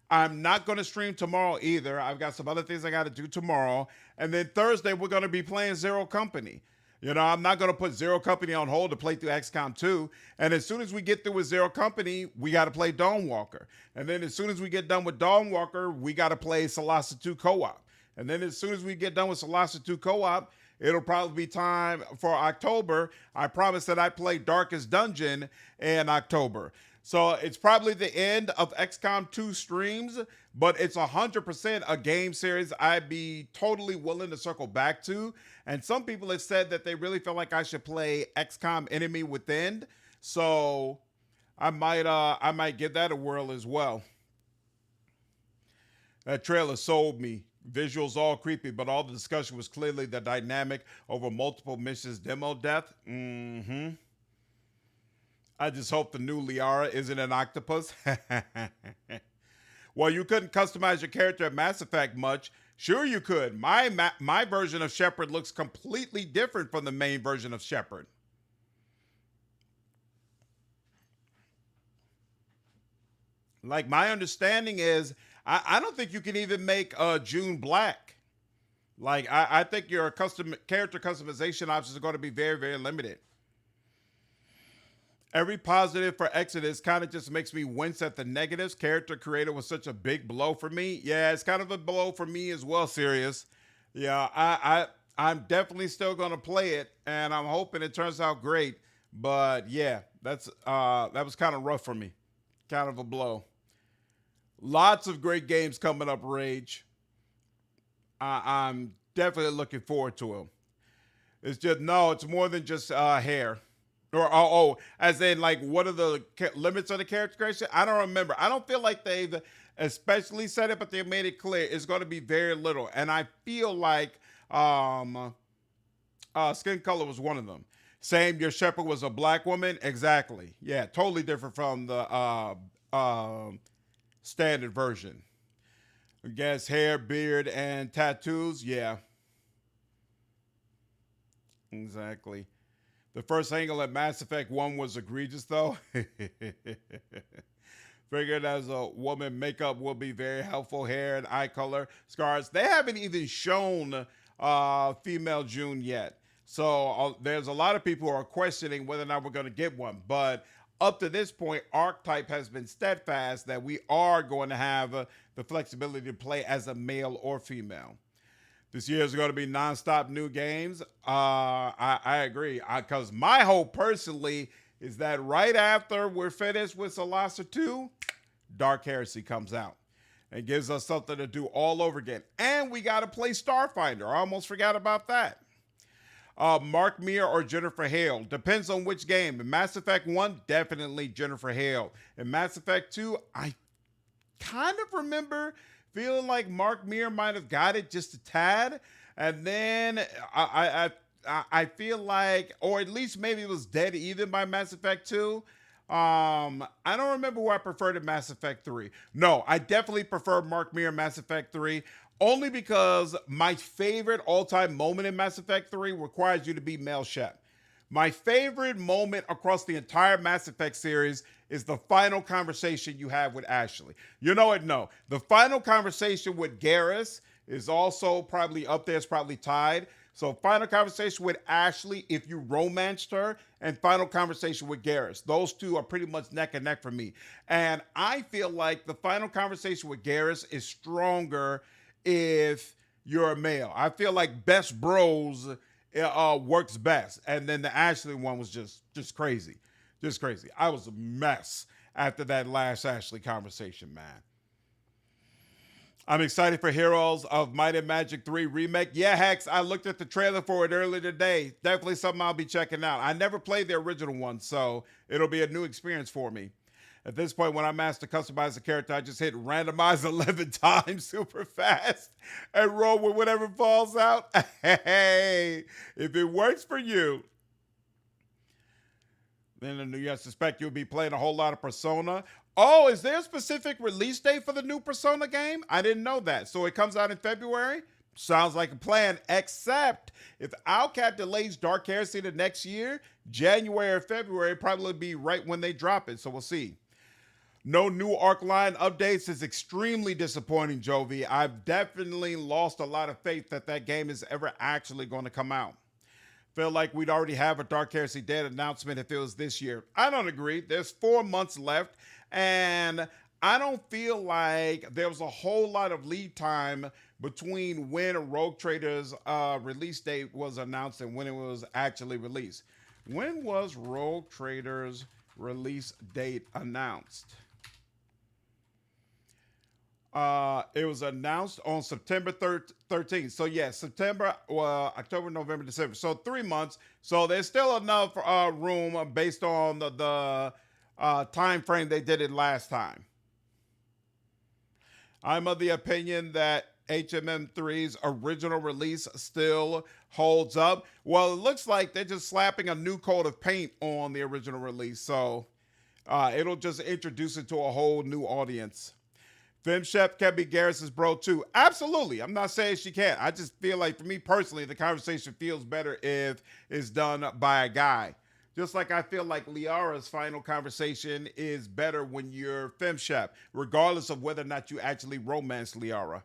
I'm not going to stream tomorrow either. I've got some other things I got to do tomorrow. And then Thursday, we're going to be playing Zero Company. You know, I'm not going to put Zero Company on hold to play through XCOM 2. And as soon as we get through with Zero Company, we got to play Dawnwalker. And then as soon as we get done with Dawnwalker, we got to play Solasta 2 co-op. And then as soon as we get done with Solasta 2 co-op, it'll probably be time for October. I promised that I'd play Darkest Dungeon in October. So it's probably the end of XCOM 2 streams, but it's 100% a game series I'd be totally willing to circle back to. And some people have said that they really feel like I should play XCOM Enemy Within. So I might give that a whirl as well. That trailer sold me. Visuals all creepy, but all the discussion was clearly the dynamic over multiple missions demo death. I just hope the new Liara isn't an octopus. Well, you couldn't customize your character in Mass Effect much. Sure you could. My version of Shepard looks completely different from the main version of Shepard. Like, my understanding is, I don't think you can even make June black. Like, I think your character customization options are going to be very, very limited. Every positive for Exodus kind of just makes me wince at the negatives. Character creator was such a big blow for me. Yeah, it's kind of a blow for me as well, Sirius. Yeah, I'm definitely still going to play it, and I'm hoping it turns out great. But yeah, that was kind of rough for me. Kind of a blow. Lots of great games coming up, Rage. I'm definitely looking forward to them. It's just, no, it's more than just hair. Or, as in, like, what are the limits of the character creation? I don't remember. I don't feel like they've especially said it, but they made it clear it's going to be very little. And I feel like skin color was one of them. Same, your Shepherd was a black woman? Exactly. Yeah, totally different from the standard version. I guess hair, beard, and tattoos? Yeah. Exactly. The first angle at Mass Effect 1 was egregious, though. Figured as a woman, makeup will be very helpful. Hair and eye color, scars. They haven't even shown female June yet. So there's a lot of people who are questioning whether or not we're going to get one. But up to this point, Archetype has been steadfast that we are going to have the flexibility to play as a male or female. This year is going to be nonstop new games. I agree. Because my hope personally is that right after we're finished with Solasta 2, Dark Heresy comes out and gives us something to do all over again. And we got to play Starfinder. I almost forgot about that. Mark Mir or Jennifer Hale. Depends on which game. In Mass Effect 1, definitely Jennifer Hale. In Mass Effect 2, I kind of remember feeling like Mark Mir might have got it just a tad. And then I feel like, or at least maybe it was dead even by Mass Effect 2. I don't remember who I preferred in Mass Effect 3. No, I definitely prefer Mark Mir in Mass Effect 3. Only because my favorite all-time moment in Mass Effect 3 requires you to be male Shep. My favorite moment across the entire Mass Effect series is the final conversation you have with Ashley. You know what? No. The final conversation with Garrus is also probably up there. It's probably tied. So final conversation with Ashley, if you romanced her, and final conversation with Garrus. Those two are pretty much neck and neck for me. And I feel like the final conversation with Garrus is stronger if you're a male. I feel like Best Bros works best. And then the Ashley one was just crazy. Just crazy. I was a mess after that last Ashley conversation, man. I'm excited for Heroes of Might and Magic 3 Remake. Yeah, Hex, I looked at the trailer for it earlier today. Definitely something I'll be checking out. I never played the original one, so it'll be a new experience for me. At this point, when I'm asked to customize the character, I just hit randomize 11 times super fast and roll with whatever falls out. Hey, if it works for you, then I suspect you'll be playing a whole lot of Persona. Oh, is there a specific release date for the new Persona game? I didn't know that. So it comes out in February? Sounds like a plan, except if Owlcat delays Dark Heresy to next year, January or February probably be right when they drop it. So we'll see. No new Arc line updates is extremely disappointing, Jovi. I've definitely lost a lot of faith that that game is ever actually going to come out. Feel like we'd already have a Dark Heresy Dead announcement if it was this year. I don't agree. There's 4 months left, and I don't feel like there was a whole lot of lead time between when Rogue Trader's release date was announced and when it was actually released. When was Rogue Trader's release date announced? It was announced on September 13th. So yeah, October, November, December. So 3 months. So there's still enough room based on the time frame they did it last time. I'm of the opinion that HMM3's original release still holds up. Well, it looks like they're just slapping a new coat of paint on the original release. So it'll just introduce it to a whole new audience. Fem Chef can be Garrus's bro too. Absolutely. I'm not saying she can't. I just feel like, for me personally, the conversation feels better if it's done by a guy. Just like I feel like Liara's final conversation is better when you're Fem Chef, regardless of whether or not you actually romance Liara.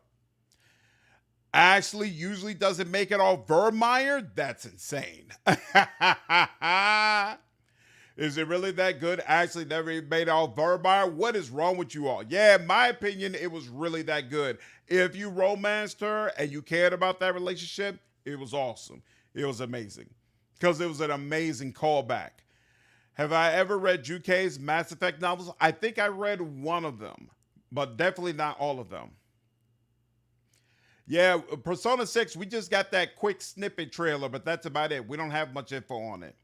Ashley usually doesn't make it all Vermeer? That's insane. Is it really that good? Ashley never even made it all Vermeer? What is wrong with you all? Yeah, in my opinion, it was really that good. If you romanced her and you cared about that relationship, it was awesome. It was amazing. Because it was an amazing callback. Have I ever read Jukei's Mass Effect novels? I think I read one of them, but definitely not all of them. Yeah, Persona 6, we just got that quick snippet trailer, but that's about it. We don't have much info on it.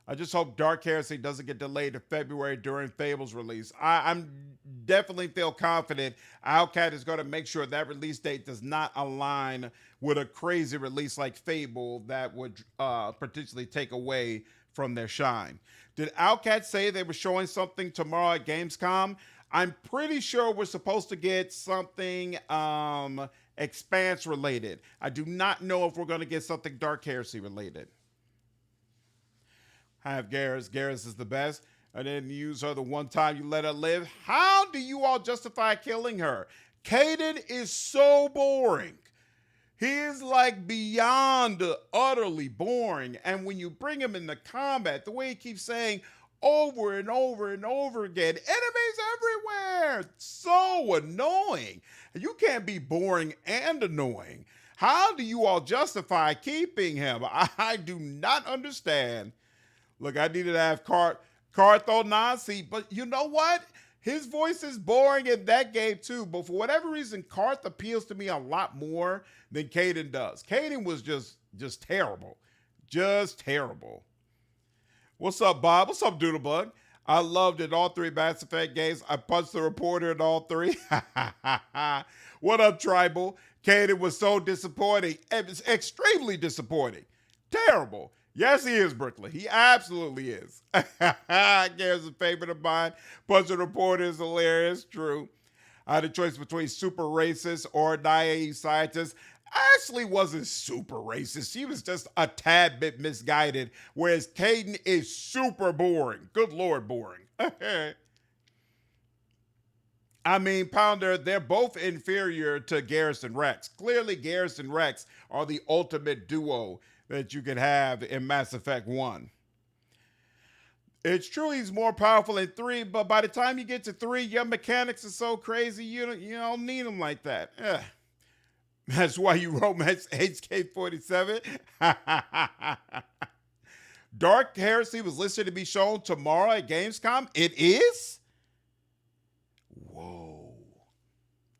I just hope Dark Heresy doesn't get delayed to February during Fable's release. I'm definitely feel confident Owlcat is going to make sure that release date does not align with a crazy release like Fable that would potentially take away from their shine. Did Owlcat say they were showing something tomorrow at Gamescom? I'm pretty sure we're supposed to get something Expanse related. I do not know if we're going to get something Dark Heresy related. I have Garrus. Garrus is the best. I didn't use her the one time you let her live. How do you all justify killing her? Caden is so boring. He is like beyond utterly boring. And when you bring him into combat, the way he keeps saying over and over and over again, enemies everywhere. So annoying. You can't be boring and annoying. How do you all justify keeping him? I do not understand. Look, I needed to have Cartho Nancy, but you know what? His voice is boring in that game too, but for whatever reason, Karth appeals to me a lot more than Caden does. Caden was just terrible. Just terrible. What's up, Bob? What's up, Doodlebug? I loved it. All 3 Mass Effect games. I punched the reporter in all 3. What up, Tribal? Caden was so disappointing. It was extremely disappointing. Terrible. Yes, he is, Brickley. He absolutely is. Garrett's a favorite of mine. Punch the reporter is hilarious. True. I had a choice between super racist or naive scientist. Ashley wasn't super racist. She was just a tad bit misguided, whereas Caden is super boring. Good Lord, boring. I mean, Pounder, they're both inferior to Garrus and Rex. Clearly, Garrus and Rex are the ultimate duo that you could have in Mass Effect 1. It's true he's more powerful in 3, but by the time you get to 3, your mechanics are so crazy, you don't need them like that. Ugh. That's why you romance HK-47. Dark Heresy was listed to be shown tomorrow at Gamescom. It is? Whoa.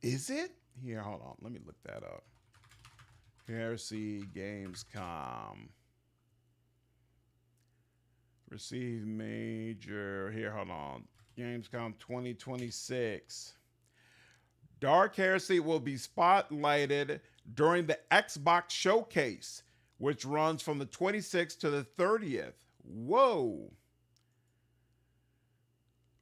Is it? here, hold on. Let me look that up. Heresy Gamescom. Receive major. Here, hold on. Gamescom 2026. Dark Heresy will be spotlighted during the Xbox Showcase, which runs from the 26th to the 30th. Whoa.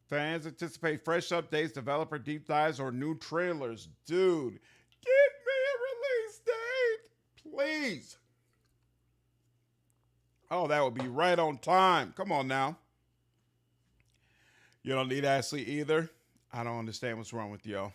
Fans anticipate fresh updates, developer deep dives, or new trailers. Dude, give me a release date, please. Oh, that would be right on time. Come on now. You don't need Ashley either. I don't understand what's wrong with y'all.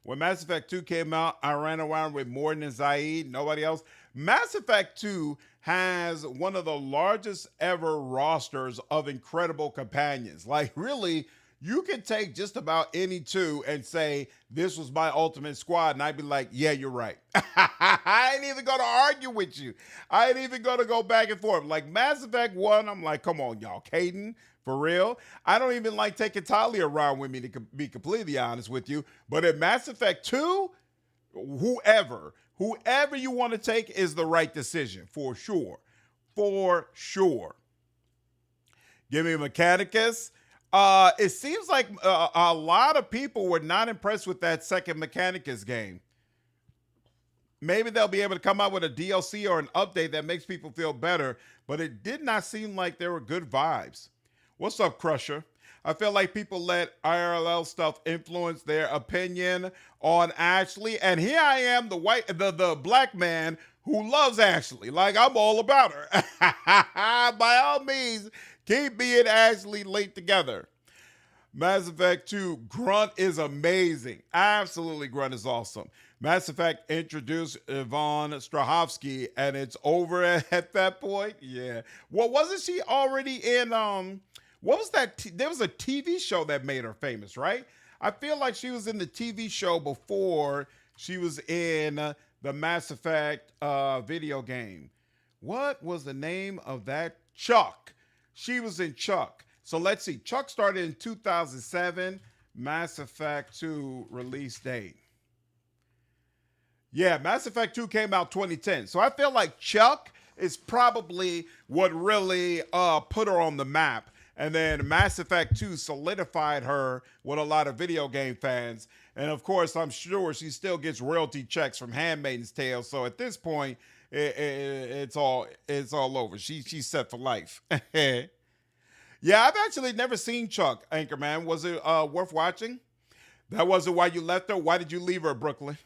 When Mass Effect 2 came out, I ran around with Morden and Zaid, nobody else. Mass Effect 2 has one of the largest ever rosters of incredible companions. Like, really, you can take just about any two and say, this was my ultimate squad, and I'd be like, yeah, you're right. I ain't even going to argue with you. I ain't even going to go back and forth. Like, Mass Effect 1, I'm like, come on, y'all. Caden, for real? I don't even like taking Talia around with me, to be completely honest with you. But in Mass Effect 2, whoever you want to take is the right decision, for sure. For sure. Give me Mechanicus. It seems like a lot of people were not impressed with that second Mechanicus game. Maybe they'll be able to come out with a DLC or an update that makes people feel better, but it did not seem like there were good vibes. What's up, Crusher? I feel like people let IRL stuff influence their opinion on Ashley, and here I am, the black man who loves Ashley. Like, I'm all about her. By all means, keep me and Ashley linked together. Mass Effect 2, Grunt is amazing. Absolutely, Grunt is awesome. Mass Effect introduced Yvonne Strahovski, and it's over at that point. Yeah. Well, wasn't she already in, what was that? There was a TV show that made her famous, right? I feel like she was in the TV show before she was in the Mass Effect video game. What was the name of that? Chuck. She was in Chuck. So let's see. Chuck started in 2007. Mass Effect 2 release date. Yeah, Mass Effect 2 came out 2010. So I feel like Chuck is probably what really put her on the map. And then Mass Effect 2 solidified her with a lot of video game fans. And of course, I'm sure she still gets royalty checks from Handmaid's Tale. So at this point, it's all over. She's set for life. Yeah, I've actually never seen Chuck, Anchorman. Was it worth watching? That wasn't why you left her. Why did you leave her, Brooklyn?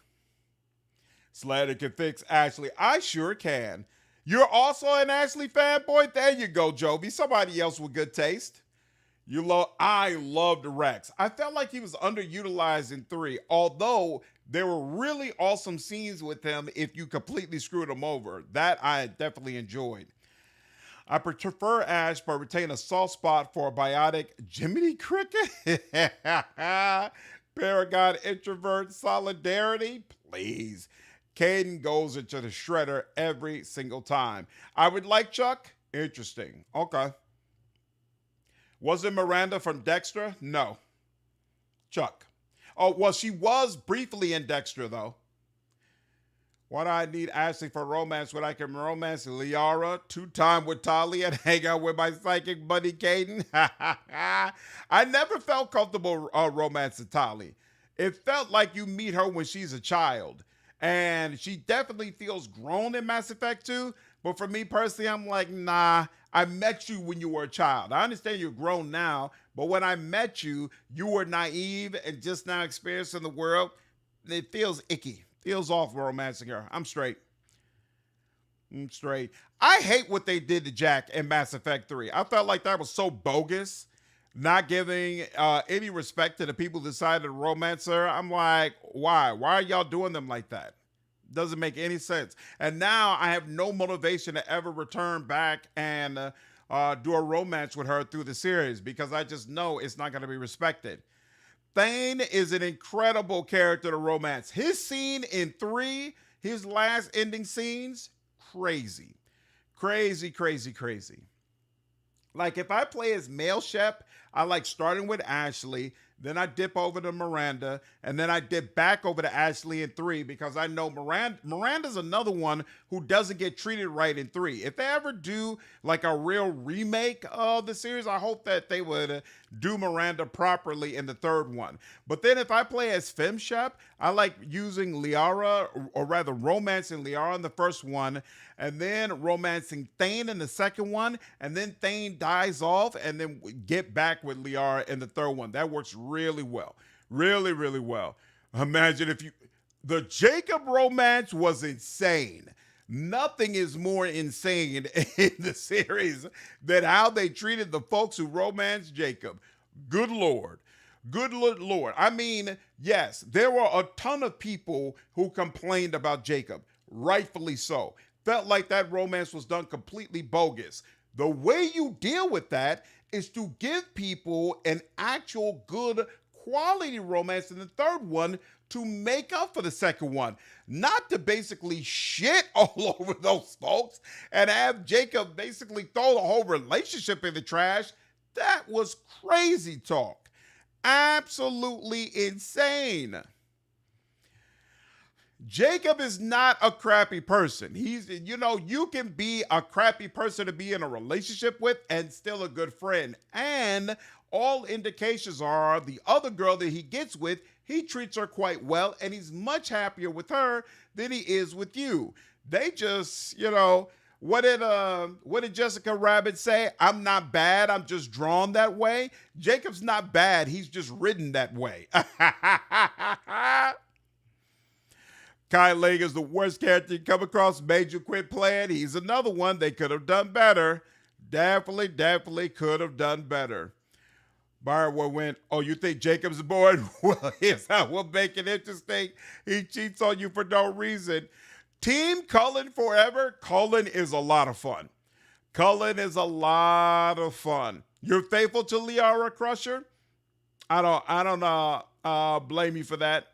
Slater can fix Ashley. I sure can. You're also an Ashley fanboy? There you go, Joby. Somebody else with good taste. I loved Rex. I felt like he was underutilized in 3, although there were really awesome scenes with him if you completely screwed him over. That I definitely enjoyed. I prefer Ash, but retain a soft spot for a biotic Jiminy Cricket. Paragon introvert solidarity, please. Caden goes into the shredder every single time. I would like Chuck. Interesting. Okay. Was it Miranda from Dexter? No. Chuck. Oh, well, she was briefly in Dexter, though. Why do I need Ashley for romance when I can romance Liara, 2-time with Talia, and hang out with my psychic buddy Caden? I never felt comfortable romancing Talia. It felt like you meet her when she's a child. And she definitely feels grown in Mass Effect 2. But for me personally, I'm like, nah, I met you when you were a child. I understand you're grown now, but when I met you, you were naive and just now experiencing the world. It feels icky. Feels off romancing her. I'm straight. I hate what they did to Jack in Mass Effect 3. I felt like that was so bogus. Not giving any respect to the people who decided to romance her. I'm like, why? Why are y'all doing them like that? Doesn't make any sense. And now I have no motivation to ever return back and do a romance with her through the series because I just know it's not going to be respected. Thane is an incredible character to romance. His scene in 3, his last ending scenes, crazy. Crazy. Like, if I play as Male Shep, I like starting with Ashley, then I dip over to Miranda, and then I dip back over to Ashley in 3 because I know Miranda's another one who doesn't get treated right in 3. If they ever do like a real remake of the series, I hope that they would do Miranda properly in the 3rd one. But then if I play as FemShep, I like using Liara, or rather romancing Liara in the 1st one, and then romancing Thane in the 2nd one, and then Thane dies off, and then get back with Liara in the 3rd one. That works really well. Really, really well. Imagine if the Jacob romance was insane. Nothing is more insane in the series than how they treated the folks who romanced Jacob. Good Lord. Good Lord. I mean, yes, there were a ton of people who complained about Jacob. Rightfully so. Felt like that romance was done completely bogus. The way you deal with that is to give people an actual good quality romance in the 3rd one to make up for the 2nd one. Not to basically shit all over those folks and have Jacob basically throw the whole relationship in the trash. That was crazy talk. Absolutely insane. Jacob is not a crappy person. You can be a crappy person to be in a relationship with and still a good friend. And all indications are the other girl that he gets with, he treats her quite well, and he's much happier with her than he is with you. They just, what did Jessica Rabbit say? I'm not bad, I'm just drawn that way. Jacob's not bad, he's just written that way. Kai Ling is the worst character you come across, made you quit playing. He's another one they could have done better. Definitely could have done better. Bioware went, oh, you think Jacob's bored? Well, here's how we'll make it interesting. He cheats on you for no reason. Team Cullen forever. Cullen is a lot of fun. Cullen is a lot of fun. You're faithful to Liara Crusher? I don't blame you for that.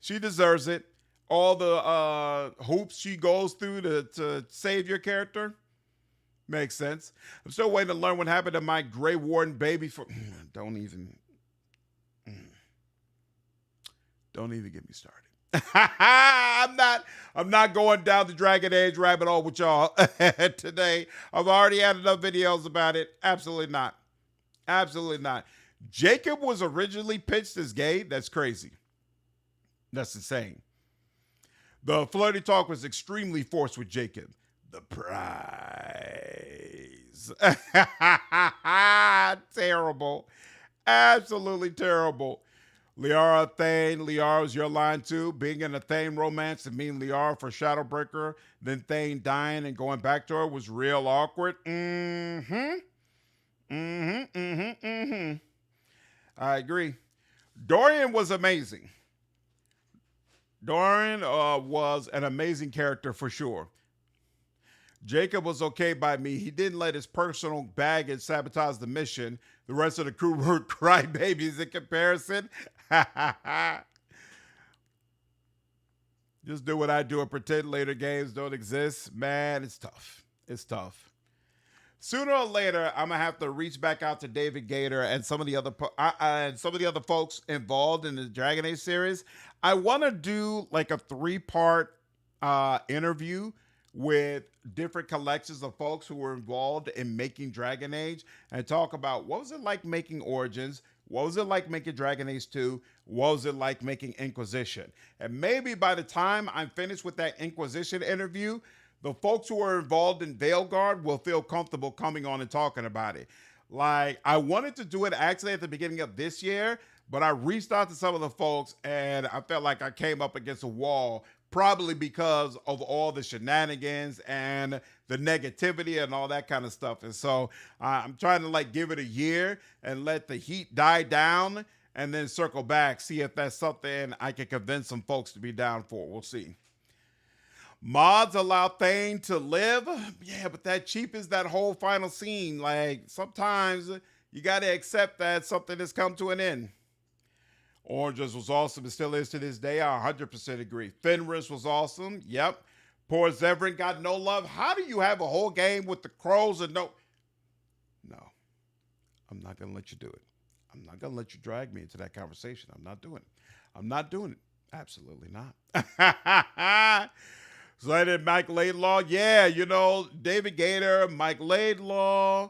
She deserves it. All the hoops she goes through to save your character. Makes sense. I'm still waiting to learn what happened to my Grey Warden baby for... Don't even get me started. I'm not going down the Dragon Age rabbit hole with y'all today. I've already had enough videos about it. Absolutely not. Absolutely not. Jacob was originally pitched as gay. That's crazy. That's insane. The flirty talk was extremely forced with Jacob. The prize. Terrible. Absolutely terrible. Liara Thane. Liara's your line too. Being in a Thane romance and meeting Liara for Shadowbreaker, then Thane dying and going back to her was real awkward. I agree. Dorian was amazing. Dorian was an amazing character for sure. Jacob was okay by me. He didn't let his personal baggage sabotage the mission. The rest of the crew were crybabies in comparison. Just do what I do and pretend later games don't exist. Man, it's tough. It's tough. Sooner or later, I'm gonna have to reach back out to David Gator and some of the other folks involved in the Dragon Age series. I want to do like a 3-part interview with different collections of folks who were involved in making Dragon Age and talk about what was it like making Origins, what was it like making Dragon Age 2, what was it like making Inquisition. And maybe by the time I'm finished with that Inquisition interview, the folks who are involved in Veilguard will feel comfortable coming on and talking about it. Like, I wanted to do it actually at the beginning of this year, but I reached out to some of the folks and I felt like I came up against a wall, probably because of all the shenanigans and the negativity and all that kind of stuff. And so I'm trying to like give it a year and let the heat die down and then circle back, see if that's something I can convince some folks to be down for. We'll see. Mods allow Thane to live. Yeah, but that cheapens that whole final scene. Like, sometimes you got to accept that something has come to an end. Oranges was awesome. It still is to this day. I 100% agree. Fenris was awesome. Yep. Poor Zevran got no love. How do you have a whole game with the crows and no? No. I'm not going to let you do it. I'm not going to let you drag me into that conversation. I'm not doing it. I'm not doing it. Absolutely not. So I did Mike Laidlaw. Yeah, you know, David Gator, Mike Laidlaw.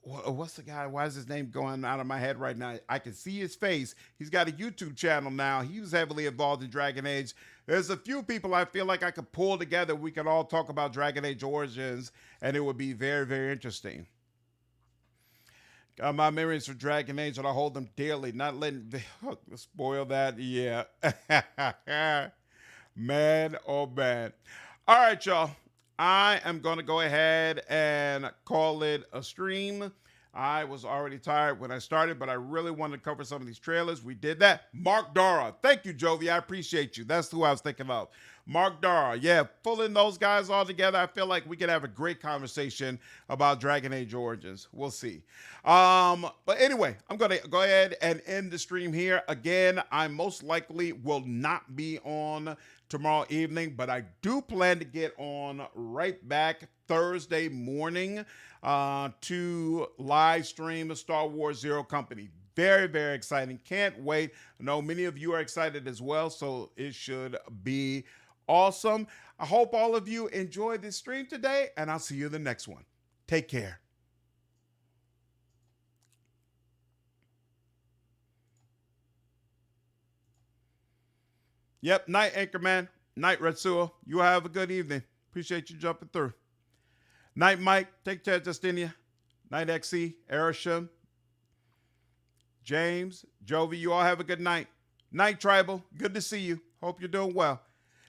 What's the guy? Why is his name going out of my head right now? I can see his face. He's got a YouTube channel now. He was heavily involved in Dragon Age. There's a few people I feel like I could pull together. We could all talk about Dragon Age Origins, and it would be very, very interesting. Got my memories for Dragon Age, and I hold them dearly. Not letting spoil that. Yeah. Man, oh man. All right, y'all. I am going to go ahead and call it a stream. I was already tired when I started, but I really wanted to cover some of these trailers. We did that. Mark Dara. Thank you, Jovi. I appreciate you. That's who I was thinking of. Mark Dara. Yeah, pulling those guys all together, I feel like we could have a great conversation about Dragon Age Origins. We'll see. But anyway, I'm going to go ahead and end the stream here. Again, I most likely will not be on tomorrow evening, but I do plan to get on right back Thursday morning to live stream Star Wars Zero Company. Very, very exciting. Can't wait. I know many of you are excited as well, so it should be awesome. I hope all of you enjoyed this stream today, and I'll see you in the next one. Take care. Yep, night, Anchorman. Night, Retsuo. You have a good evening. Appreciate you jumping through. Night, Mike. Take care, Justinia. Night, XE, Erisham, James, Jovi. You all have a good night. Night, Tribal. Good to see you. Hope you're doing well.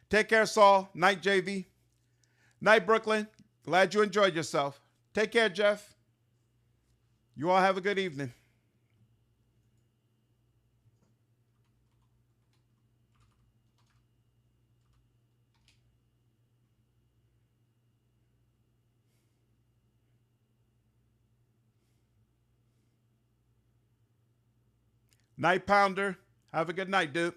Take care, Saul. Night, JV. Night, Brooklyn. Glad you enjoyed yourself. Take care, Jeff. You all have a good evening. Night, Pounder. Have a good night, dude.